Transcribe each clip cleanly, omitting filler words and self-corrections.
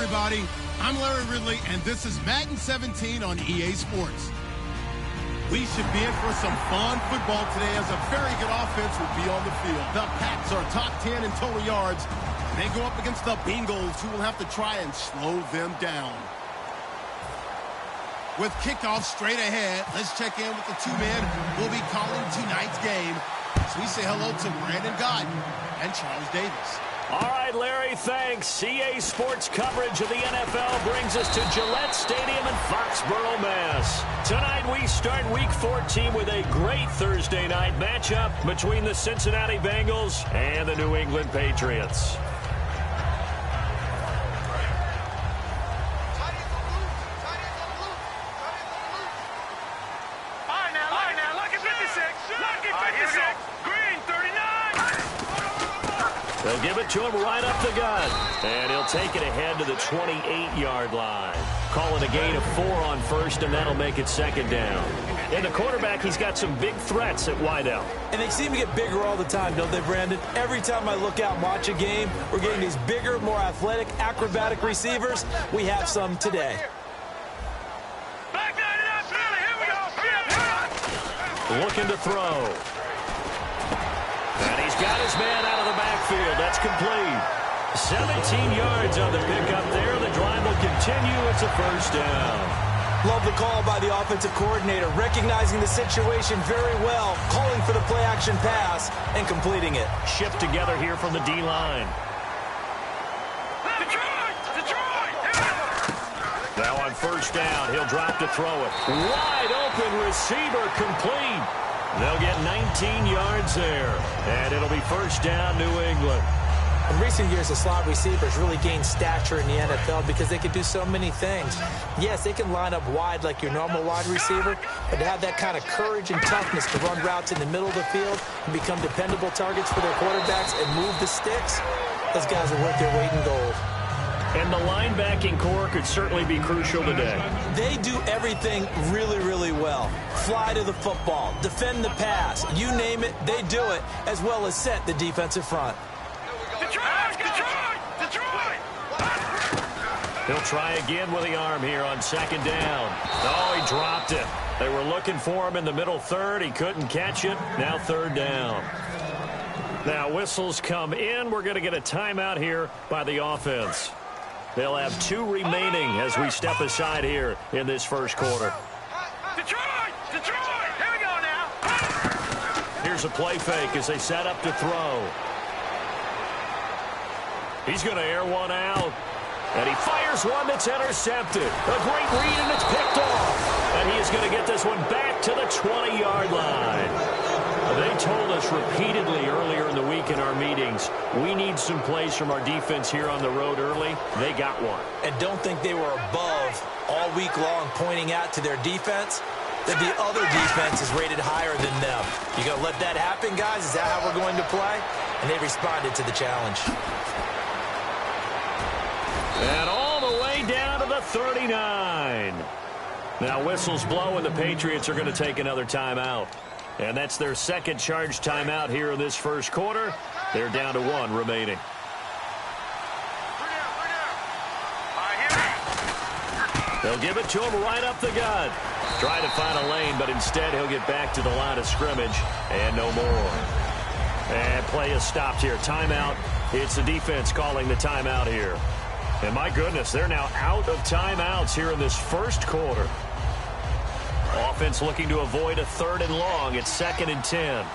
everybody. I'm Larry Ridley, and this is Madden 17 on EA Sports. We should be in for some fun football today as a very good offense will be on the field. The Pats are top 10 in total yards. They go up against the Bengals, who will have to try and slow them down. With kickoff straight ahead, let's check in with the two men who will be calling tonight's game. So we say hello to Brandon Godden and Charles Davis. All right, Larry, thanks. EA Sports coverage of the NFL brings us to Gillette Stadium in Foxborough, Mass. Tonight we start Week 14 with a great Thursday night matchup between the Cincinnati Bengals and the New England Patriots. They'll give it to him right up the gut. And he'll take it ahead to the 28-yard line. Calling a gain of 4 on first, and that'll make it second down. And the quarterback, he's got some big threats at wideout. And they seem to get bigger all the time, don't they, Brandon? Every time I look out and watch a game, we're getting these bigger, more athletic, acrobatic receivers. We have some today. Looking to throw. And he's got his man out of the backfield. That's complete. 17 yards on the pickup there. The drive will continue. It's a first down. Love the call by the offensive coordinator, recognizing the situation very well, calling for the play-action pass, and completing it. Shift together here from the D-line. Now on first down, he'll drop to throw it. Wide open receiver, complete. They'll get 19 yards there, and it'll be first down, New England. In recent years, the slot receivers really gained stature in the NFL because they can do so many things. Yes, they can line up wide like your normal wide receiver, but to have that kind of courage and toughness to run routes in the middle of the field and become dependable targets for their quarterbacks and move the sticks, those guys are worth their weight in gold. And the linebacking core could certainly be crucial today. They do everything really, really well. Fly to the football, defend the pass, you name it, they do it, as well as set the defensive front. He'll try again with the arm here on second down. Oh, he dropped it. They were looking for him in the middle third. He couldn't catch it. Now third down. Now whistles come in. We're going to get a timeout here by the offense. They'll have 2 remaining as we step aside here in this first quarter. Detroit! Here we go now! Here's a play fake as they set up to throw. He's going to air one out. And he fires one that's intercepted. A great read, and it's picked off. And he is going to get this one back to the 20-yard line. They told us repeatedly earlier in the week in our meetings, we need some plays from our defense here on the road early. They got one. And don't think they were above all week long pointing out to their defense that the other defense is rated higher than them. You going to let that happen, guys? Is that how we're going to play? And they responded to the challenge. And all the way down to the 39. Now whistles blow, and the Patriots are going to take another timeout. And that's their second charge timeout here in this first quarter. They're down to 1 remaining. They'll give it to him right up the gut. Try to find a lane, but instead he'll get back to the line of scrimmage and no more. And play is stopped here. Timeout. It's the defense calling the timeout here. And my goodness, they're now out of timeouts here in this first quarter. Offense looking to avoid a 3rd and long. It's 2nd and 10.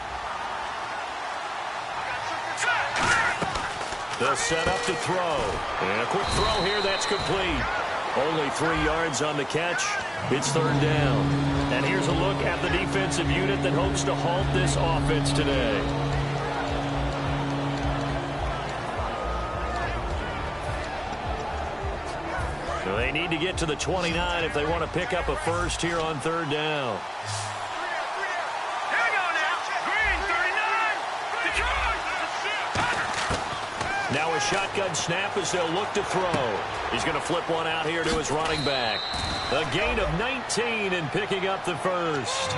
They'll set up to throw. And a quick throw here. That's complete. Only 3 yards on the catch. It's 3rd down. And here's a look at the defensive unit that hopes to halt this offense today. So they need to get to the 29 if they want to pick up a first here on 3rd down. Now a shotgun snap as they'll look to throw. He's going to flip one out here to his running back. A gain of 19 and picking up the first.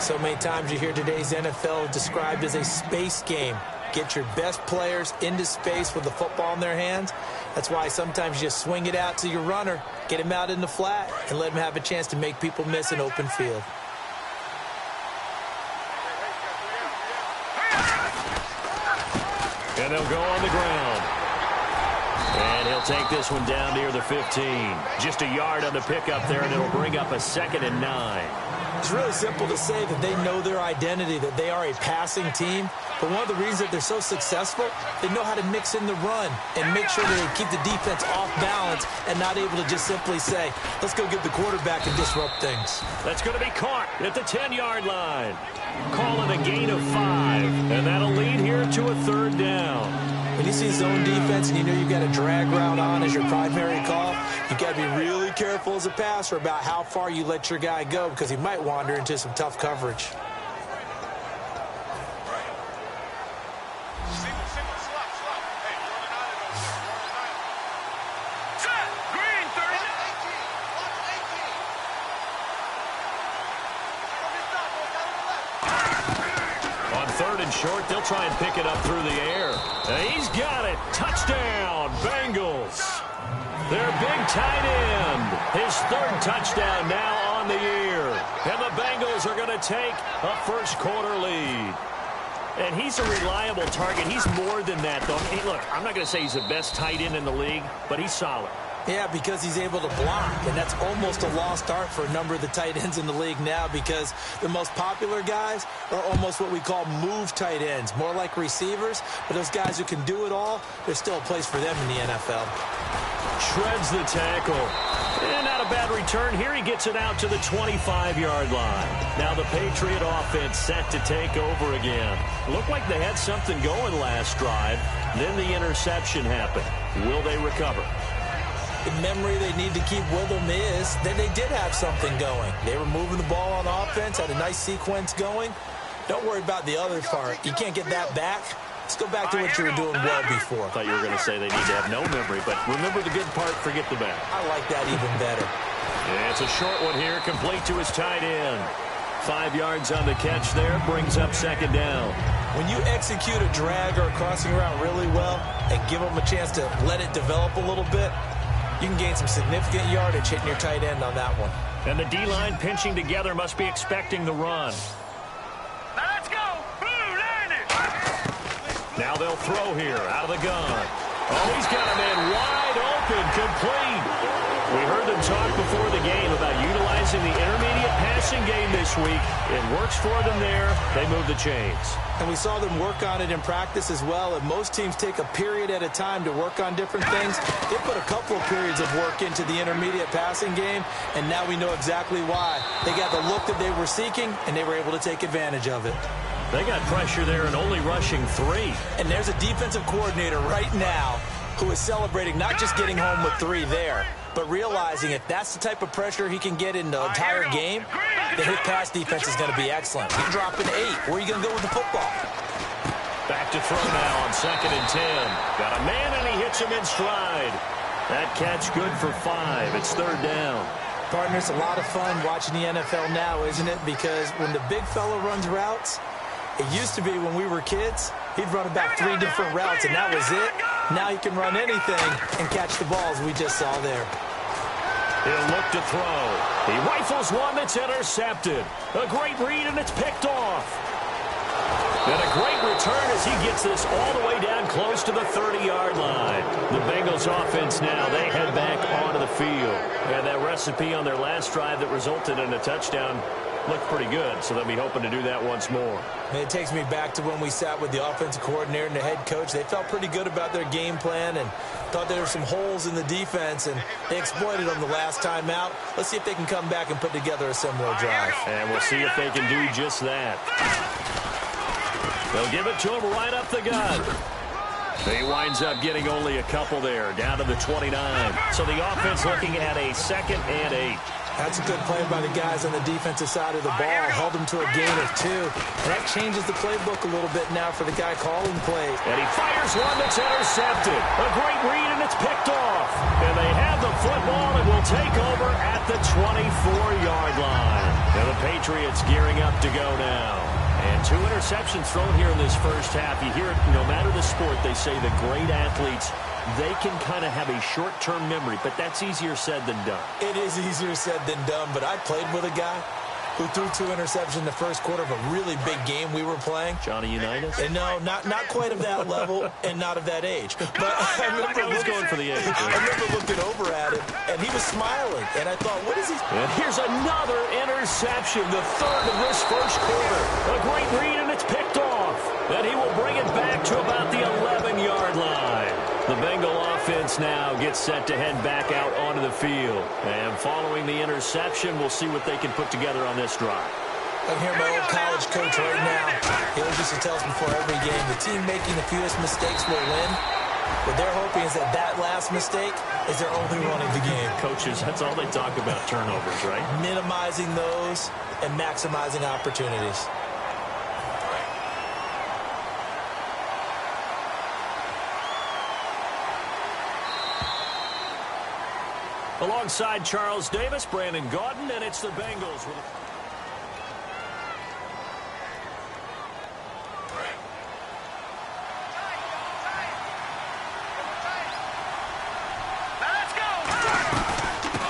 So many times you hear today's NFL described as a space game. get your best players into space with the football in their hands. That's why sometimes you just swing it out to your runner, get him out in the flat, and let him have a chance to make people miss an open field. And they'll go on the ground. And he'll take this one down near the 15. Just a yard on the pickup there, and it'll bring up a 2nd and 9. It's really simple to say that they know their identity, that they are a passing team. But one of the reasons that they're so successful, they know how to mix in the run and make sure that they keep the defense off balance and not able to just simply say, let's go get the quarterback and disrupt things. That's going to be caught at the 10-yard line. Call it a gain of 5, and that'll lead here to a 3rd down. When you see zone defense and you know you've got a drag route on as your primary call, you've got to be really careful as a passer about how far you let your guy go because he might wander into some tough coverage. Short, they'll try and pick it up through the air. He's got it. Touchdown, Bengals. Their big tight end. His 3rd touchdown now on the year. And the Bengals are going to take a first-quarter lead. And he's a reliable target. He's more than that, though. Hey, look, I'm not going to say he's the best tight end in the league, but he's solid. Yeah, because he's able to block, and that's almost a lost art for a number of the tight ends in the league now because the most popular guys are almost what we call move tight ends, more like receivers, but those guys who can do it all, there's still a place for them in the NFL. Shreds the tackle. And not a bad return. Here he gets it out to the 25-yard line. Now the Patriot offense set to take over again. Looked like they had something going last drive. Then the interception happened. Will they recover? The memory they need to keep with them is that they did have something going. They were moving the ball on offense, had a nice sequence going. Don't worry about the other part. You can't get that back. Let's go back to what you were doing well before. I thought you were going to say they need to have no memory, but remember the good part, forget the bad. I like that even better. Yeah, it's a short one here, complete to his tight end. 5 yards on the catch there, brings up 2nd down. When you execute a drag or a crossing route really well and give them a chance to let it develop a little bit, you can gain some significant yardage hitting your tight end on that one. And the D-line pinching together must be expecting the run. Now let's go. Blue line it. Now they'll throw here out of the gun. Oh, he's got a man wide open, complete. We heard them talk before the game about utilizing the intermediate passing game this week. It works for them there. They move the chains. And we saw them work on it in practice as well. And most teams take a period at a time to work on different things. They put a couple of periods of work into the intermediate passing game, and now we know exactly why. They got the look that they were seeking, and they were able to take advantage of it. They got pressure there and only rushing 3. And there's a defensive coordinator right now who is celebrating not just getting home with 3 there, but realizing if that's the type of pressure he can get in the entire game, then his pass defense is going to be excellent. He's dropping 8. Where are you going to go with the football? Back to throw now on 2nd and 10. Got a man, and he hits him in stride. That catch good for 5. It's 3rd down. Partner, it's a lot of fun watching the NFL now, isn't it? Because when the big fella runs routes, it used to be when we were kids, he'd run about 3 different routes, and that was it. Now he can run anything and catch the balls we just saw there. He'll look to throw. He rifles one that's intercepted. A great read, and it's picked off. And a great return as he gets this all the way down close to the 30-yard line. The Bengals offense now, they head back onto the field. And that recipe on their last drive that resulted in a touchdown looked pretty good, so they'll be hoping to do that once more. And it takes me back to when we sat with the offensive coordinator and the head coach. They felt pretty good about their game plan and thought there were some holes in the defense, and they exploited them the last time out. Let's see if they can come back and put together a similar drive. And we'll see if they can do just that. They'll give it to him right up the gut. He winds up getting only a couple there, down to the 29. So the offense looking at a 2nd and 8. That's a good play by the guys on the defensive side of the ball. Held them to a gain of 2. And that changes the playbook a little bit now for the guy calling plays. And he fires one that's intercepted. A great read, and it's picked off. And they have the football and will take over at the 24-yard line. And the Patriots gearing up to go now. And 2 interceptions thrown here in this first half. You hear it, no matter the sport, they say the great athletes, they can kind of have a short-term memory, but that's easier said than done. It is easier said than done, but I played with a guy who threw 2 interceptions in the first quarter of a really big game we were playing. Johnny Unitas? And no, not quite of that level and not of that age. But I remember going for the age. I remember looking over at him, and he was smiling. And I thought, what is he? And here's another interception, the 3rd of this first quarter. A great read, and it's picked off. And he will bring it back to about the 11-yard line. The Bengal offense now gets set to head back out onto the field. And following the interception, we'll see what they can put together on this drive. I hear my old college coach right now. He always used to tell us before every game, the team making the fewest mistakes will win. What they're hoping is that last mistake is their only run of the game. Coaches, that's all they talk about, turnovers, right? Minimizing those and maximizing opportunities. Alongside Charles Davis, Brandon Gaudin, and it's the Bengals with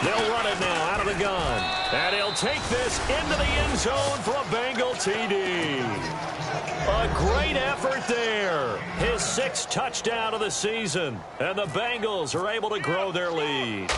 They'll run it now out of the gun. And he'll take this into the end zone for a Bengal TD. A great effort there. His 6th touchdown of the season. And the Bengals are able to grow their lead.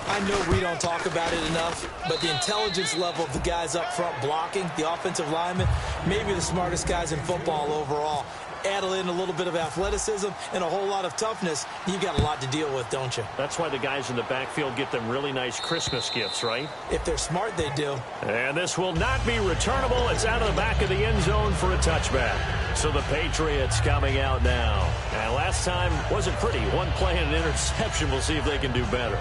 I know we don't talk about it enough, but the intelligence level of the guys up front blocking, the offensive linemen, maybe the smartest guys in football overall. Add in a little bit of athleticism and a whole lot of toughness, you've got a lot to deal with, don't you? That's why the guys in the backfield get them really nice Christmas gifts, right? If they're smart, they do. And this will not be returnable. It's out of the back of the end zone for a touchback. So the Patriots coming out now. And last time wasn't pretty. One play and an interception. We'll see if they can do better.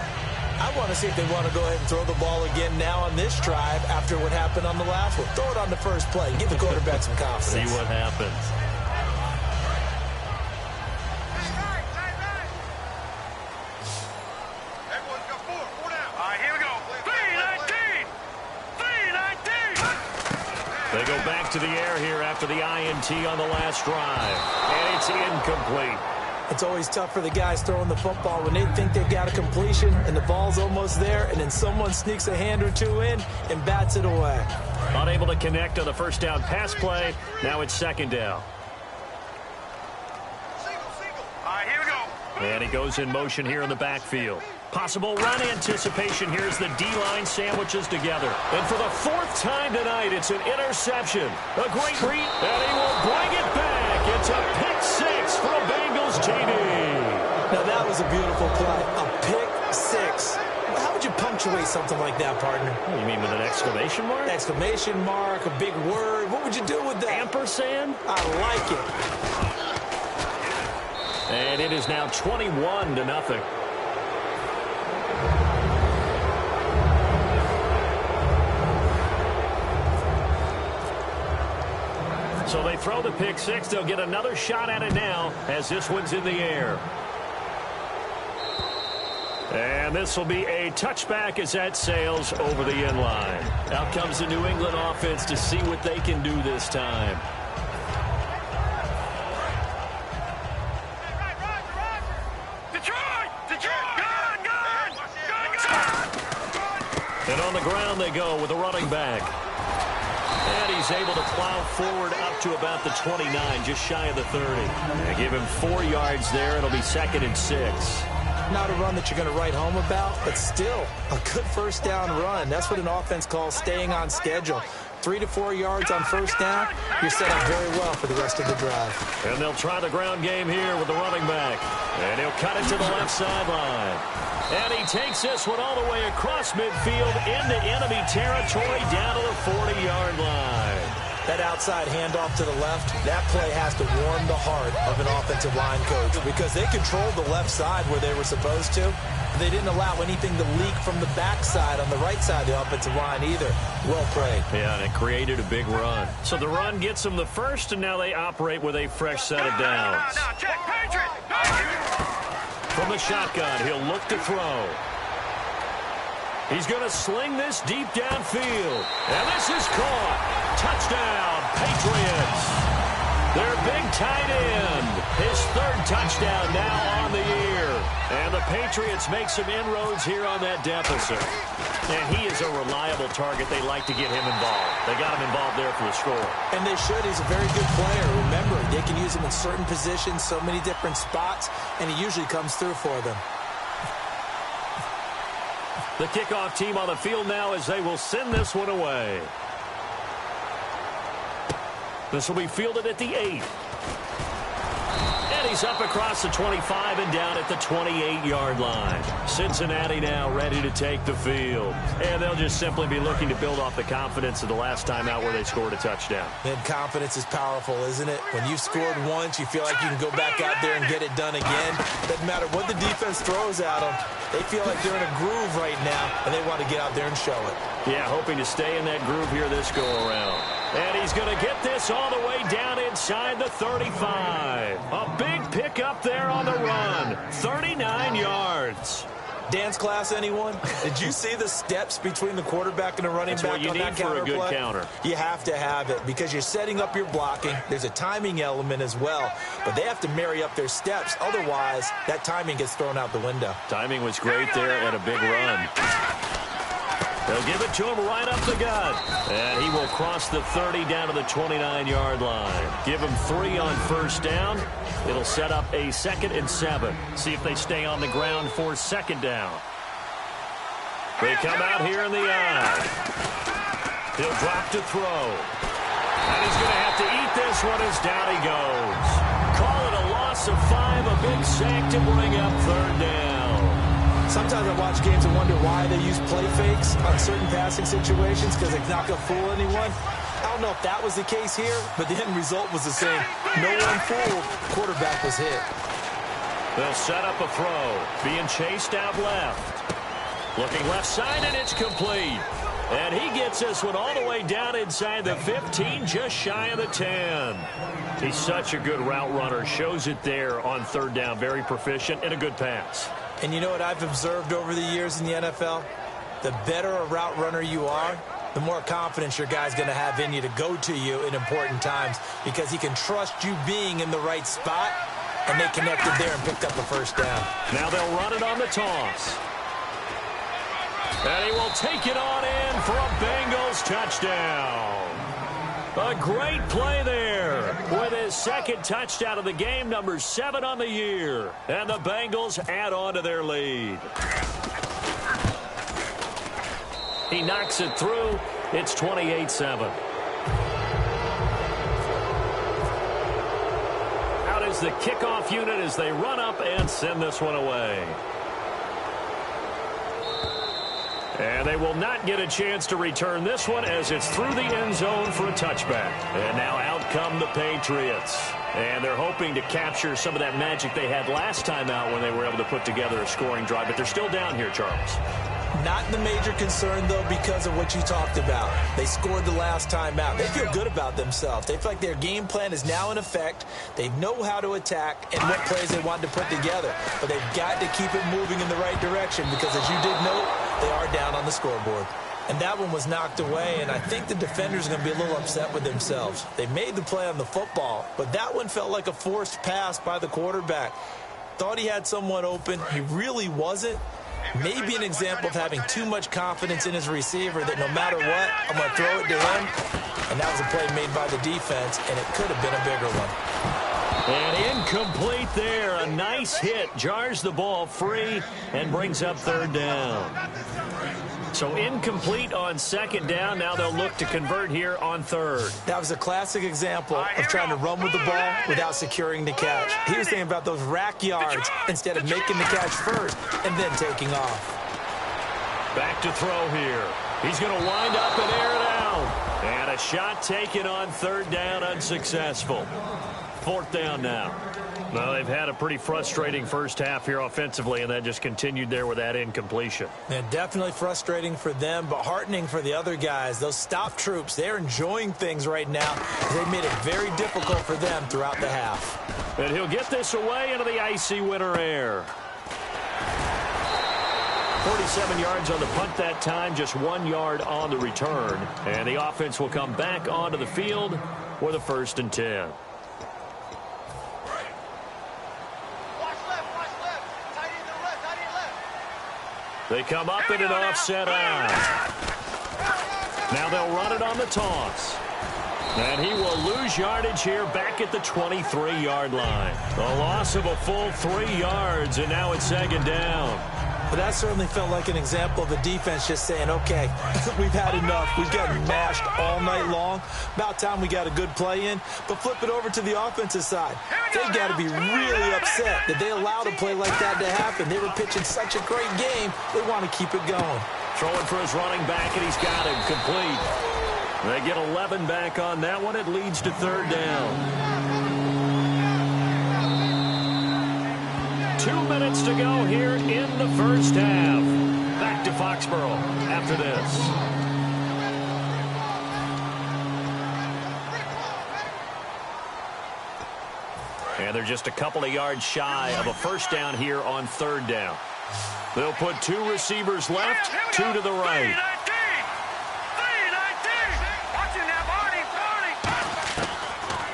I want to see if they want to go ahead and throw the ball again now on this drive after what happened on the last one. Throw it on the first play. Give the quarterback some confidence. See what happens. They go back to the air here after the INT on the last drive. And it's incomplete. It's always tough for the guys throwing the football when they think they've got a completion and the ball's almost there, and then someone sneaks a hand or two in and bats it away. Unable to connect on the first down pass play. Now it's 2nd down. Here we go. And he goes in motion here in the backfield. Possible run anticipation. Here's the D-line sandwiches together. And for the 4th time tonight, it's an interception. A great read, and he will bring it back. It's a pick 6 for a Bengals TD. Now, that was a beautiful play. A pick 6. How would you punctuate something like that, partner? You mean with an exclamation mark? Exclamation mark, a big word. What would you do with that? Ampersand? I like it. And it is now 21-0. So they throw the pick 6. They'll get another shot at it now as this one's in the air. And this will be a touchback as that sails over the end line. Out comes the New England offense to see what they can do this time. And on the ground they go with a running back. And he's able to plow forward up to about the 29, just shy of the 30. They give him 4 yards there. It'll be 2nd and 6. Not a run that you're going to write home about, but still a good first down run. That's what an offense calls staying on schedule. 3 to 4 yards on first down, you're set up very well for the rest of the drive. And they'll try the ground game here with the running back. And he'll cut it to the left sideline. And he takes this one all the way across midfield into enemy territory down to the 40-yard line. That outside handoff to the left, that play has to warm the heart of an offensive line coach because they controlled the left side where they were supposed to. They didn't allow anything to leak from the backside on the right side of the offensive line either. Well played. Yeah, and it created a big run. So the run gets them the first, and now they operate with a fresh set of downs. Check, Patriot. From the shotgun, he'll look to throw. He's going to sling this deep downfield. And this is caught. touchdown, Patriots. Their big tight end, his third touchdown now on the year. And the Patriots make some inroads here on that deficit. And he is a reliable target. They like to get him involved. They got him involved there for the score. And they should. He's a very good player. Remember, they can use him in certain positions, so many different spots, and he usually comes through for them. The kickoff team on the field now as they will send this one away. This will be fielded at the 8. And he's up across the 25 and down at the 28-yard line. Cincinnati now ready to take the field. And they'll just simply be looking to build off the confidence of the last time out where they scored a touchdown. And confidence is powerful, isn't it? When you've scored once, you feel like you can go back out there and get it done again. Doesn't matter what the defense throws at them. They feel like they're in a groove right now, and they want to get out there and show it. Yeah, hoping to stay in that groove here this go-around. And he's going to get this all the way down inside the 35. A big pickup there on the run. 39 yards. Dance class, anyone? Did you see the steps between the quarterback and the running back on that counter play? That's what you need for a good counter. You have to have it because you're setting up your blocking. There's a timing element as well, but they have to marry up their steps. Otherwise, that timing gets thrown out the window. Timing was great there and a big run. They'll give it to him right up the gut. And he will cross the 30 down to the 29-yard line. Give him 3 on first down. It'll set up a 2nd and 7. See if they stay on the ground for 2nd down. They come out here in the eye. He'll drop to throw. And he's going to have to eat this one as down he goes. Call it a loss of 5, a big sack to bring up 3rd down. Sometimes I watch games and wonder why they use play fakes on certain passing situations because it's not going to fool anyone. I don't know if that was the case here, but the end result was the same. No one fooled. Quarterback was hit. They'll set up a throw. Being chased out left. Looking left side, and it's complete. And he gets this one all the way down inside the 15, just shy of the 10. He's such a good route runner. Shows it there on 3rd down. Very proficient and a good pass. And you know what I've observed over the years in the NFL? The better a route runner you are, the more confidence your guy's going to have in you to go to you in important times because he can trust you being in the right spot, and they connected there and picked up the 1st down. Now they'll run it on the toss. And he will take it on in for a Bengals touchdown. A great play there with his 2nd touchdown of the game, number 7 on the year. And the Bengals add on to their lead. He knocks it through. It's 28-7. Out is the kickoff unit as they run up and send this one away. And they will not get a chance to return this one as it's through the end zone for a touchback. And now out come the Patriots. And they're hoping to capture some of that magic they had last time out when they were able to put together a scoring drive. But they're still down here, Charles. Not the major concern, though, because of what you talked about. They scored the last time out. They feel good about themselves. They feel like their game plan is now in effect. They know how to attack and what plays they want to put together. But they've got to keep it moving in the right direction because, as you did note, they are down on the scoreboard. And that one was knocked away, and I think the defenders are going to be a little upset with themselves. They made the play on the football, but that one felt like a forced pass by the quarterback. Thought he had someone open. He really wasn't. Maybe an example of having too much confidence in his receiver that no matter what, I'm going to throw it to him. And that was a play made by the defense, and it could have been a bigger one. And incomplete there. A nice hit. Jars the ball free and brings up 3rd down. So incomplete on 2nd down. Now they'll look to convert here on 3rd. That was a classic example of trying to run with the ball without securing the catch. He was thinking about those rack yards instead of making the catch first and then taking off. Back to throw here. He's going to wind up and air it out. And a shot taken on 3rd down, unsuccessful. 4th down now. Well, they've had a pretty frustrating first half here offensively, and that just continued there with that incompletion. And definitely frustrating for them, but heartening for the other guys. Those stop troops, they're enjoying things right now. They made it very difficult for them throughout the half. And he'll get this away into the icy winter air. 27 yards on the punt that time, just 1 yard on the return. And the offense will come back onto the field for the 1st and 10. They come up in an offset eye. Now they'll run it on the toss. And he will lose yardage here back at the 23-yard line. A loss of a full 3 yards, and now it's 2nd down. But that certainly felt like an example of the defense just saying, okay, we've had enough. We've gotten mashed all night long. About time we got a good play in. But flip it over to the offensive side. They've got to be really upset that they allowed a play like that to happen. They were pitching such a great game. They want to keep it going. Throwing for his running back, and he's got him complete. They get 11 back on that one. It leads to 3rd down. 2 minutes to go here in the 1st half. Back to Foxborough after this. And they're just a couple of yards shy of a 1st down here on 3rd down. They'll put 2 receivers left, 2 to the right.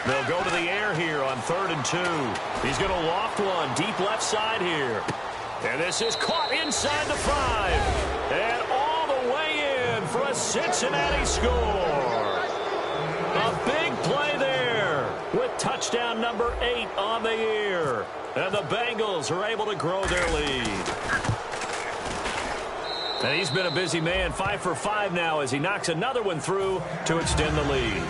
They'll go to the air here on 3rd and 2. He's going to loft one deep left side here. And this is caught inside the 5. And all the way in for a Cincinnati score. A big play there with touchdown number 8 on the year. And the Bengals are able to grow their lead. And he's been a busy man, 5 for 5 now as he knocks another one through to extend the lead.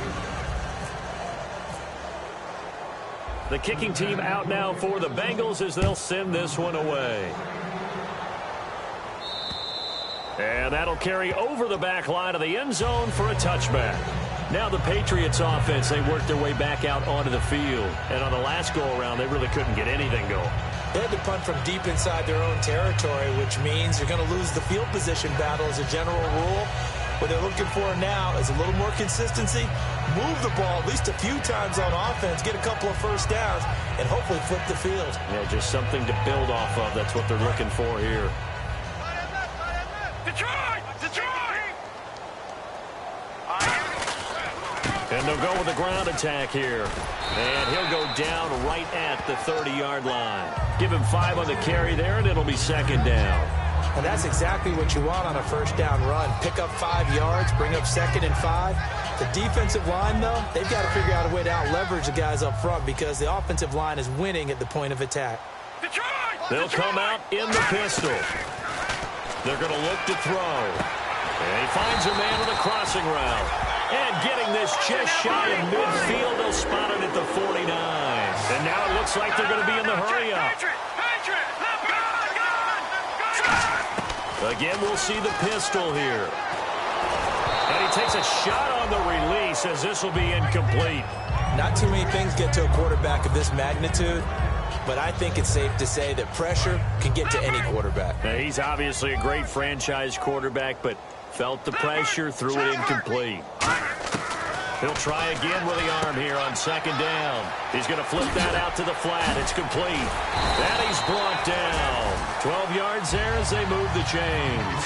The kicking team out now for the Bengals as they'll send this one away. And that'll carry over the back line of the end zone for a touchback. Now the Patriots offense, they worked their way back out onto the field. And on the last go-around, they really couldn't get anything going. They had to punt from deep inside their own territory, which means you're going to lose the field position battle as a general rule. What they're looking for now is a little more consistency, move the ball at least a few times on offense, get a couple of 1st downs, and hopefully flip the field. Yeah, just something to build off of. That's what they're looking for here. Detroit! And they'll go with a ground attack here. And he'll go down right at the 30-yard line. Give him 5 on the carry there, and it'll be 2nd down. And that's exactly what you want on a 1st down run. Pick up 5 yards, bring up 2nd and 5. The defensive line, though, they've got to figure out a way to out-leverage the guys up front because the offensive line is winning at the point of attack. They'll come out in the pistol. They're going to look to throw. And he finds a man with a crossing route. And getting this just shy of midfield, they'll spot it at the 49. And now it looks like they're going to be in the hurry-up. Again, we'll see the pistol here. And he takes a shot on the release as this will be incomplete. Not too many things get to a quarterback of this magnitude, but I think it's safe to say that pressure can get to any quarterback. Now, he's obviously a great franchise quarterback, but felt the pressure, threw it incomplete. He'll try again with the arm here on 2nd down. He's going to flip that out to the flat. It's complete. And he's brought down. 12 yards there as they move the chains.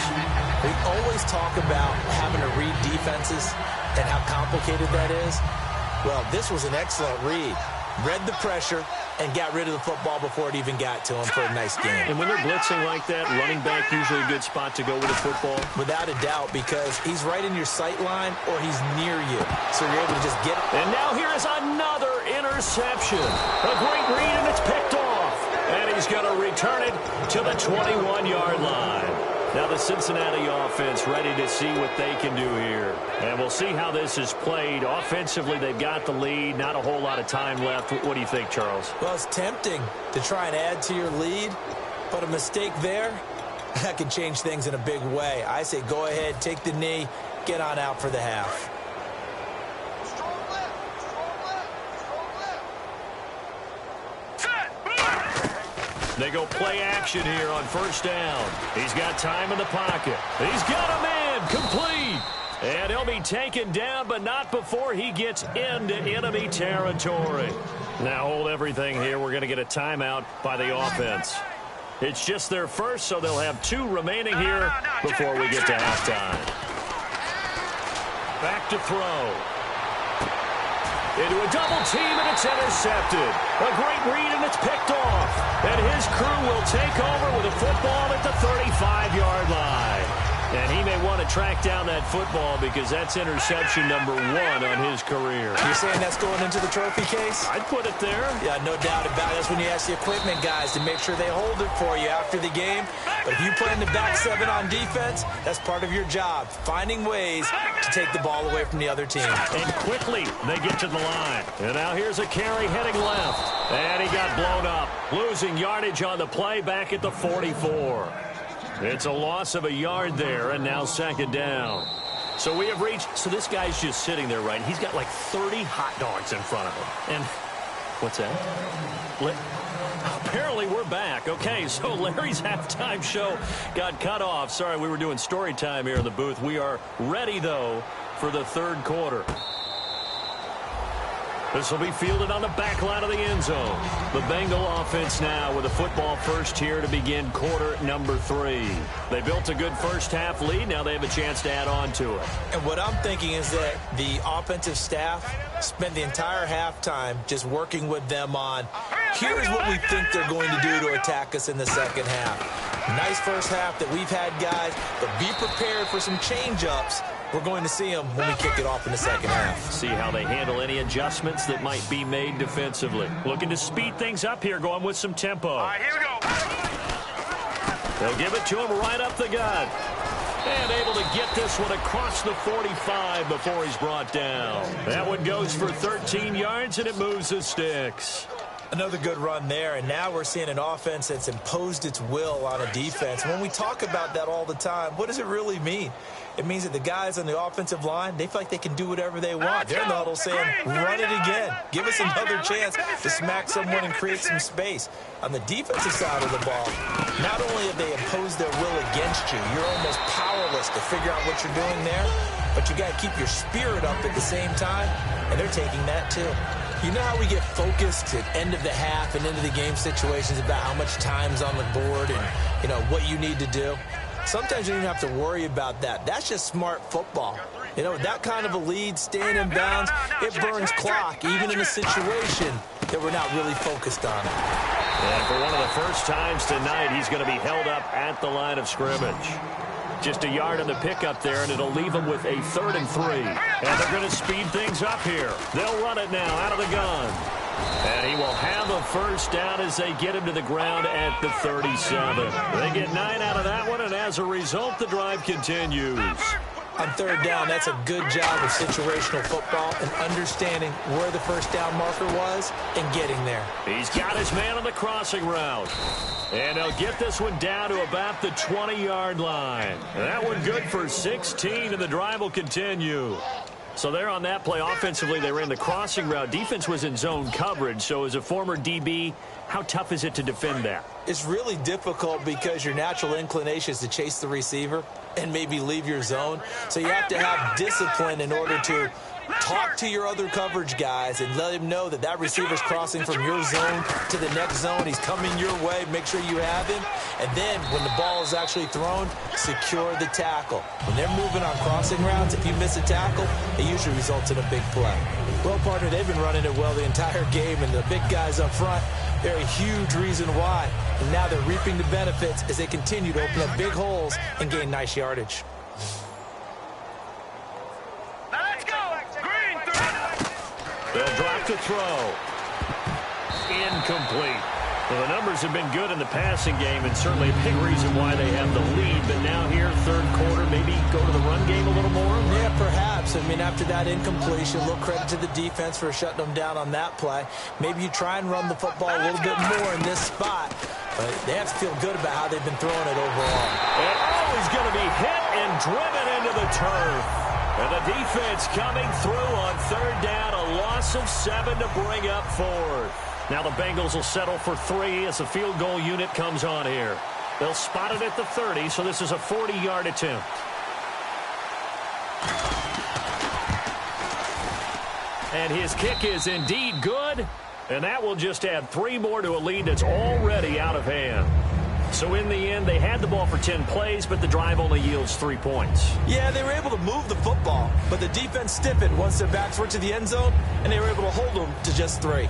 We always talk about having to read defenses and how complicated that is. Well, this was an excellent read. Read the pressure and got rid of the football before it even got to him for a nice game. And when they're blitzing like that, running back usually a good spot to go with the football? Without a doubt, because he's right in your sight line or he's near you. So you're able to just get it. And now here is another interception. A great read, and it's picked off. And he's going to return it to the 21-yard line. Now the Cincinnati offense ready to see what they can do here. And we'll see how this is played. Offensively, they've got the lead. Not a whole lot of time left. What do you think, Charles? Well, it's tempting to try and add to your lead, but a mistake there, that can change things in a big way. I say go ahead, take the knee, get on out for the half. They go play action here on 1st down. He's got time in the pocket. He's got a man complete. And he'll be taken down, but not before he gets into enemy territory. Now hold everything here. We're going to get a timeout by the offense. It's just their first, so they'll have 2 remaining here before we get to halftime. Back to throw. Into a double team, and it's intercepted. A great read, and it's picked off. And his crew will take over with a football at the 35-yard line. And he may want to track down that football because that's interception number 1 on his career. You're saying that's going into the trophy case? I'd put it there. Yeah, no doubt about it. That's when you ask the equipment guys to make sure they hold it for you after the game. But if you play in the back 7 on defense, that's part of your job, finding ways to take the ball away from the other team. And quickly, they get to the line. And now here's a carry heading left. And he got blown up, losing yardage on the play back at the 44. It's a loss of a yard there, and now 2nd down. So we have reached, so this guy's just sitting there, right? He's got like 30 hot dogs in front of him. And what's that? Apparently we're back. Okay, so Larry's halftime show got cut off. Sorry, we were doing story time here in the booth. We are ready, though, for the 3rd quarter. This will be fielded on the back line of the end zone. The Bengal offense now with a football first here to begin quarter number 3. They built a good first-half lead. Now they have a chance to add on to it. And what I'm thinking is that the offensive staff spent the entire halftime just working with them on, here's what we think they're going to do to attack us in the second half. Nice first half that we've had, guys, but be prepared for some change-ups. We're going to see them when we kick it off in the second half. See how they handle any adjustments that might be made defensively. Looking to speed things up here, going with some tempo. All right, here we go. They'll give it to him right up the gut. And able to get this one across the 45 before he's brought down. That one goes for 13 yards, and it moves the sticks. Another good run there, and now we're seeing an offense that's imposed its will on a defense. When we talk about that all the time, what does it really mean? It means that the guys on the offensive line, they feel like they can do whatever they want. They're in the huddle saying, run it again. Give us another chance to smack someone and create some space. On the defensive side of the ball, not only have they imposed their will against you, you're almost powerless to figure out what you're doing there, but you got to keep your spirit up at the same time, and they're taking that too. You know how we get focused at end of the half and into the game situations about how much time's on the board and, you know, what you need to do? Sometimes you don't even have to worry about that. That's just smart football. You know, that kind of a lead, staying in bounds, it burns clock, even in a situation that we're not really focused on. And for one of the first times tonight, he's going to be held up at the line of scrimmage. Just a yard on the pickup there, and it'll leave them with a 3rd and 3. And they're going to speed things up here. They'll run it now out of the gun. And he will have a first down as they get him to the ground at the 37. They get 9 out of that one, and as a result, the drive continues. On 3rd down, that's a good job of situational football and understanding where the first down marker was and getting there. He's got his man on the crossing route. And they'll get this one down to about the 20-yard line. And that one good for 16, and the drive will continue. So there on that play, offensively, they ran the crossing route. Defense was in zone coverage. So as a former DB, how tough is it to defend that? It's really difficult because your natural inclination is to chase the receiver and maybe leave your zone. So you have to have discipline in order to talk to your other coverage guys and let him know that that receiver's crossing from your zone to the next zone. He's coming your way. Make sure you have him. And then when the ball is actually thrown, secure the tackle. When they're moving on crossing routes, if you miss a tackle, it usually results in a big play. Well, partner, they've been running it well the entire game, and the big guys up front, they're a huge reason why. And now they're reaping the benefits as they continue to open up big holes and gain nice yardage. They'll drop to throw. Incomplete. Well, the numbers have been good in the passing game, and certainly a big reason why they have the lead. But now here, 3rd quarter, maybe go to the run game a little more? Yeah, perhaps. I mean, after that incompletion, a little credit to the defense for shutting them down on that play. Maybe you try and run the football a little bit more in this spot. But they have to feel good about how they've been throwing it overall. And he's going to be hit and driven into the turf. And the defense coming through on 3rd down, a loss of 7 to bring up 4th. Now the Bengals will settle for 3 as the field goal unit comes on here. They'll spot it at the 30, so this is a 40-yard attempt. And his kick is indeed good, and that will just add 3 more to a lead that's already out of hand. So in the end, they had the ball for 10 plays, but the drive only yields 3 points. Yeah, they were able to move the football, but the defense stiffened once their backs were to the end zone, and they were able to hold them to just 3.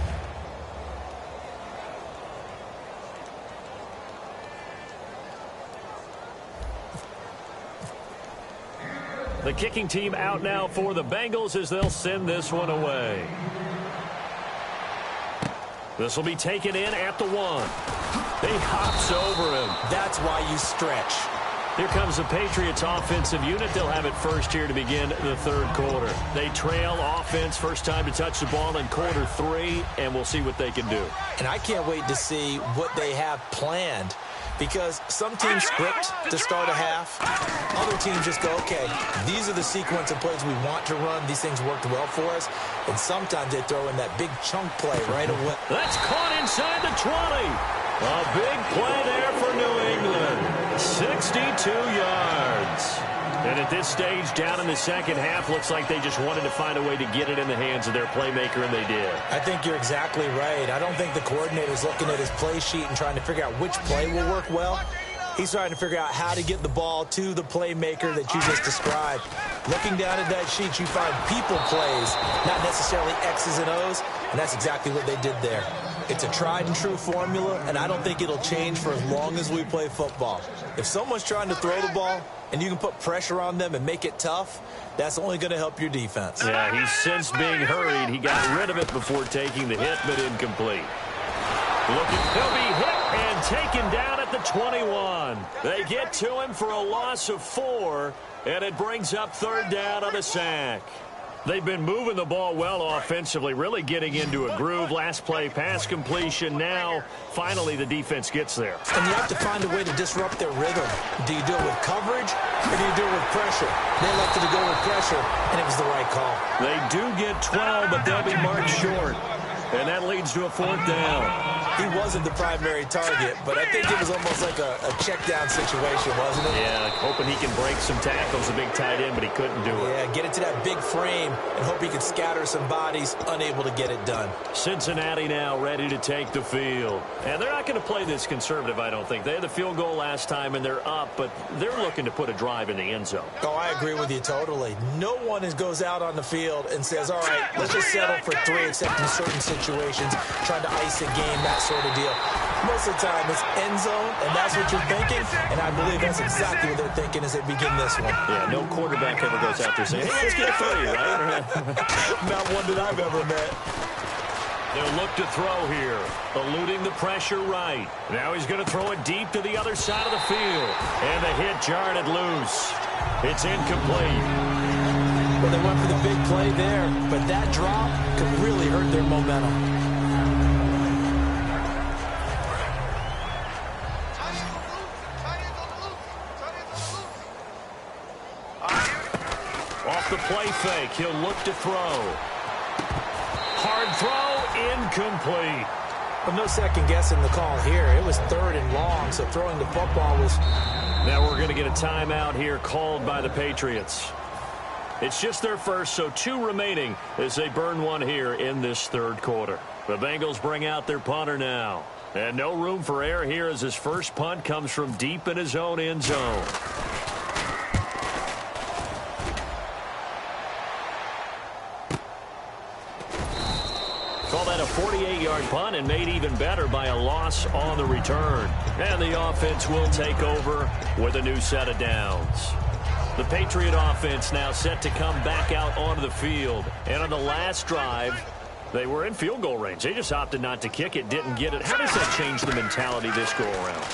The kicking team out now for the Bengals as they'll send this one away. This will be taken in at the 1. He hops over him. That's why you stretch. Here comes the Patriots offensive unit. They'll have it first here to begin the third quarter. They trail offense, first time to touch the ball in quarter 3, and we'll see what they can do. And I can't wait to see what they have planned, because some teams script to start a half. Other teams just go, okay, these are the sequence of plays we want to run. These things worked well for us. And sometimes they throw in that big chunk play right away. That's caught inside the 20. A big play there for New England. 62 yards. And at this stage, down in the second half, looks like they just wanted to find a way to get it in the hands of their playmaker, and they did. I think you're exactly right. I don't think the coordinator's looking at his play sheet and trying to figure out which play will work well. He's trying to figure out how to get the ball to the playmaker that you just described. Looking down at that sheet, you find people plays, not necessarily X's and O's, and that's exactly what they did there. It's a tried-and-true formula, and I don't think it'll change for as long as we play football. If someone's trying to throw the ball and you can put pressure on them and make it tough, that's only going to help your defense. Yeah, he's sensed being hurried. He got rid of it before taking the hit, but incomplete. He'll be hit and taken down at the 21. They get to him for a loss of 4, and it brings up third down on a sack. They've been moving the ball well offensively, really getting into a groove. Last play, pass completion. Now, finally, the defense gets there. And you have to find a way to disrupt their rhythm. Do you do it with coverage, or do you do it with pressure? They elected to go with pressure, and it was the right call. They do get 12, but they'll be marked short. And that leads to a 4th down. He wasn't the primary target, but I think it was almost like a check-down situation, wasn't it? Yeah, hoping he can break some tackles, a big tight end, but he couldn't do it. Yeah, get it to that big frame and hope he could scatter some bodies, unable to get it done. Cincinnati now ready to take the field. And they're not going to play this conservative, I don't think. They had the field goal last time, and they're up, but they're looking to put a drive in the end zone. Oh, I agree with you totally. No one goes out on the field and says, all right, let's just settle for 3, except in certain situations, trying to ice a game, that sort of deal. Most of the time, it's end zone, and that's what you're thinking, and I believe that's exactly what they're thinking as they begin this one. Yeah, no quarterback ever goes out there saying, hey, let's get 3, right? Not one that I've ever met. They'll look to throw here, eluding the pressure right. Now he's going to throw it deep to the other side of the field, and the hit jarred it loose. It's incomplete. Well, they went for the big play there, but that drop could really hurt their momentum. Off the play fake, he'll look to throw. Hard throw, incomplete. But no second guessing the call here. It was 3rd and long, so throwing the football was... Now we're going to get a timeout here called by the Patriots. It's just their first, so 2 remaining as they burn one here in this third quarter. The Bengals bring out their punter now. And no room for error here as his first punt comes from deep in his own end zone. Call that a 48-yard punt, and made even better by a loss on the return. And the offense will take over with a new set of downs. The Patriot offense now set to come back out onto the field. And on the last drive, they were in field goal range. They just opted not to kick it, didn't get it. How does that change the mentality this go around?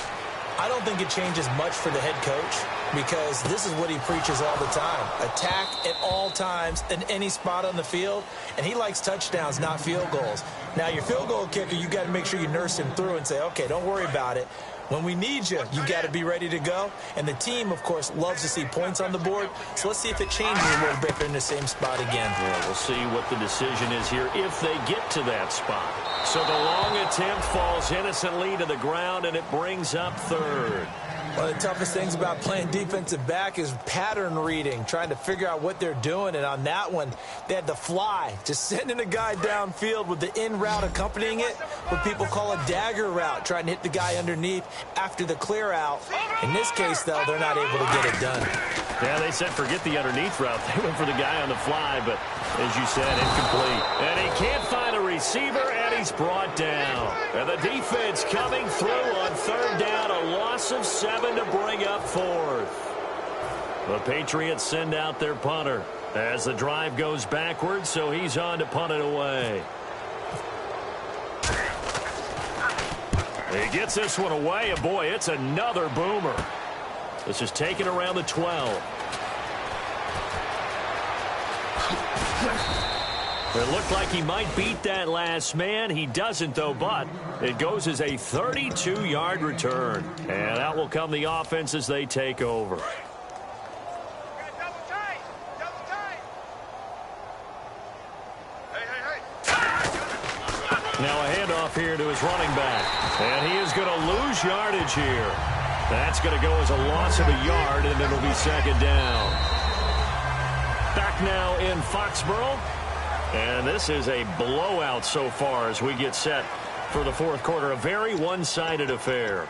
I don't think it changes much for the head coach, because this is what he preaches all the time. Attack at all times in any spot on the field, and he likes touchdowns, not field goals. Now, your field goal kicker, you got to make sure you nurse him through and say, okay, don't worry about it. When we need you, you got to be ready to go. And the team, of course, loves to see points on the board. So let's see if it changes a little bit. They're in the same spot again. Yeah, we'll see what the decision is here if they get to that spot. So the long attempt falls innocently to the ground, and it brings up 3rd. One of the toughest things about playing defensive back is pattern reading, trying to figure out what they're doing. And on that one, they had the fly, just sending a guy downfield with the in route accompanying it, what people call a dagger route, trying to hit the guy underneath. after the clear out. In this case, though, they're not able to get it done. Yeah, they said forget the underneath route. They went for the guy on the fly, but as you said, incomplete. And he can't find a receiver, and he's brought down. And the defense coming through on third down, a loss of 7 to bring up fourth. The Patriots send out their punter as the drive goes backwards, so he's on to punt it away. He gets this one away, and boy, it's another boomer. This is taken around the 12. It looked like he might beat that last man. He doesn't, though, but it goes as a 32-yard return. And out will come the offense as they take over. Now a handoff here to his running back. And he is going to lose yardage here. That's going to go as a loss of a yard, and it'll be second down. Back now in Foxborough. And this is a blowout so far as we get set for the fourth quarter. A very one-sided affair.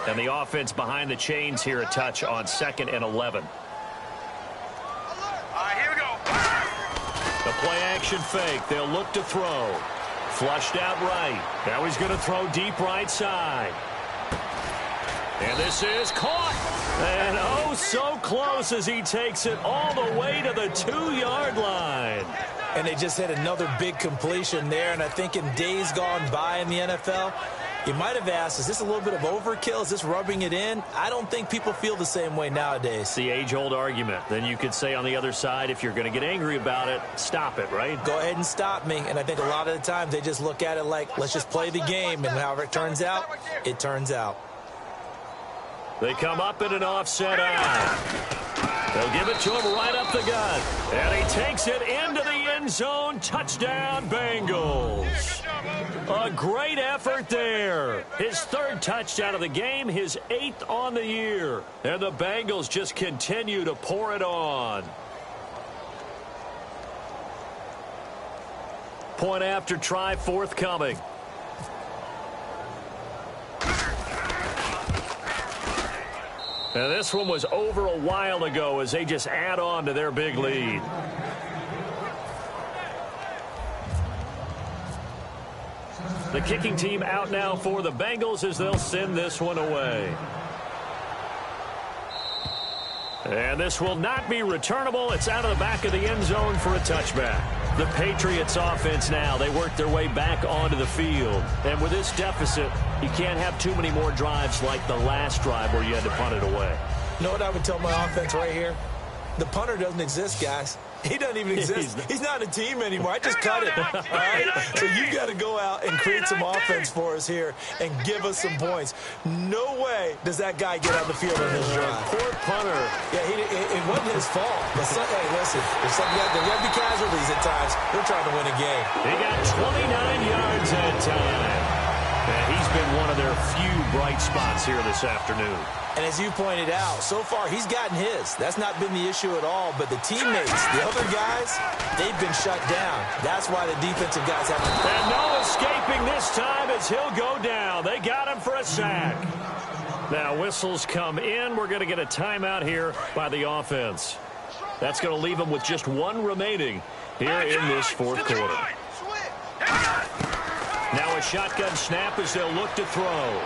And the offense behind the chains here, a touch on 2nd and 11. Here we go. The play-action fake. They'll look to throw. Flushed out right. Now he's going to throw deep right side. And this is caught. And oh, so close as he takes it all the way to the 2-yard line. And they just hit another big completion there. And I think in days gone by in the NFL, you might have asked, is this a little bit of overkill? Is this rubbing it in? I don't think people feel the same way nowadays. It's the age-old argument. Then you could say on the other side, if you're going to get angry about it, stop it, right? Go ahead and stop me. And I think a lot of the times they just look at it like, let's just play the game. And however it turns out, it turns out. They come up in an offset out. They'll give it to him right up the gut. And he takes it into the end zone. Touchdown, Bengals. A great effort there. His 3rd touchdown of the game, his 8th on the year. And the Bengals just continue to pour it on. Point after try forthcoming. And this one was over a while ago as they just add on to their big lead. The kicking team out now for the Bengals as they'll send this one away. And this will not be returnable. It's out of the back of the end zone for a touchback. The Patriots offense now, they work their way back onto the field. And with this deficit, you can't have too many more drives like the last drive where you had to punt it away. You know what I would tell my offense right here? The punter doesn't exist, guys. He doesn't even exist. He's not a team anymore. I just cut it. All right? So you got to go out and create some offense for us here and give us some points. No way does that guy get on the field on this drive. Poor punter. Yeah, it wasn't his fault. But hey, listen, there's there be casualties at times. We're trying to win a game. He got 29 yards that time. And he's been one of their few bright spots here this afternoon. And as you pointed out, so far he's gotten his. That's not been the issue at all. But the teammates, the other guys, they've been shut down. That's why the defensive guys have to... And no escaping this time as he'll go down. They got him for a sack. Now whistles come in. We're going to get a timeout here by the offense. That's going to leave them with just one remaining here in this fourth quarter. Now a shotgun snap as they'll look to throw.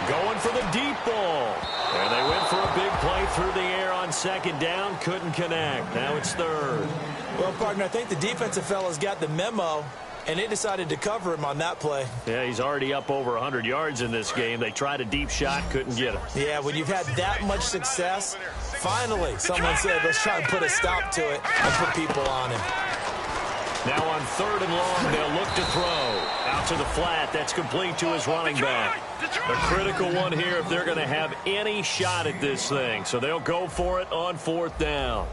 Going for the deep ball. And they went for a big play through the air on 2nd down. Couldn't connect. Now it's 3rd. Well, partner, I think the defensive fellas got the memo, and they decided to cover him on that play. Yeah, he's already up over 100 yards in this game. They tried a deep shot, couldn't get him. Yeah, when you've had that much success, finally someone said, let's try and put a stop to it and put people on him. Now on 3rd and long, they'll look to throw. Out to the flat. That's complete to his running back. A critical one here if they're going to have any shot at this thing. So they'll go for it on 4th down.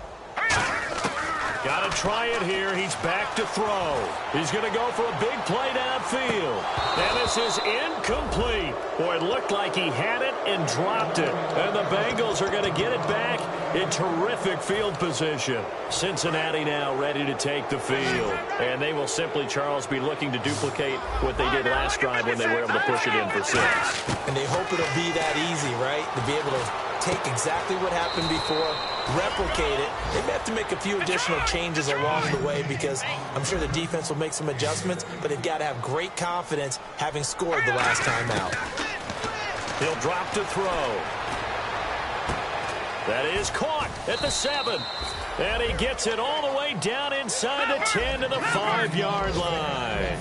Got to try it here. He's back to throw. He's going to go for a big play downfield. And this is incomplete. Boy, it looked like he had it and dropped it. And the Bengals are going to get it back in terrific field position. Cincinnati now ready to take the field. And they will simply, Charles, be looking to duplicate what they did last drive when they were able to push it in for 6. And they hope it'll be that easy, right? To be able to take exactly what happened before, replicate it. They may have to make a few additional changes along the way because I'm sure the defense will make some adjustments, but they've got to have great confidence having scored the last time out. He'll drop to throw. That is caught at the 7. And he gets it all the way down inside the 10 to the 5-yard line.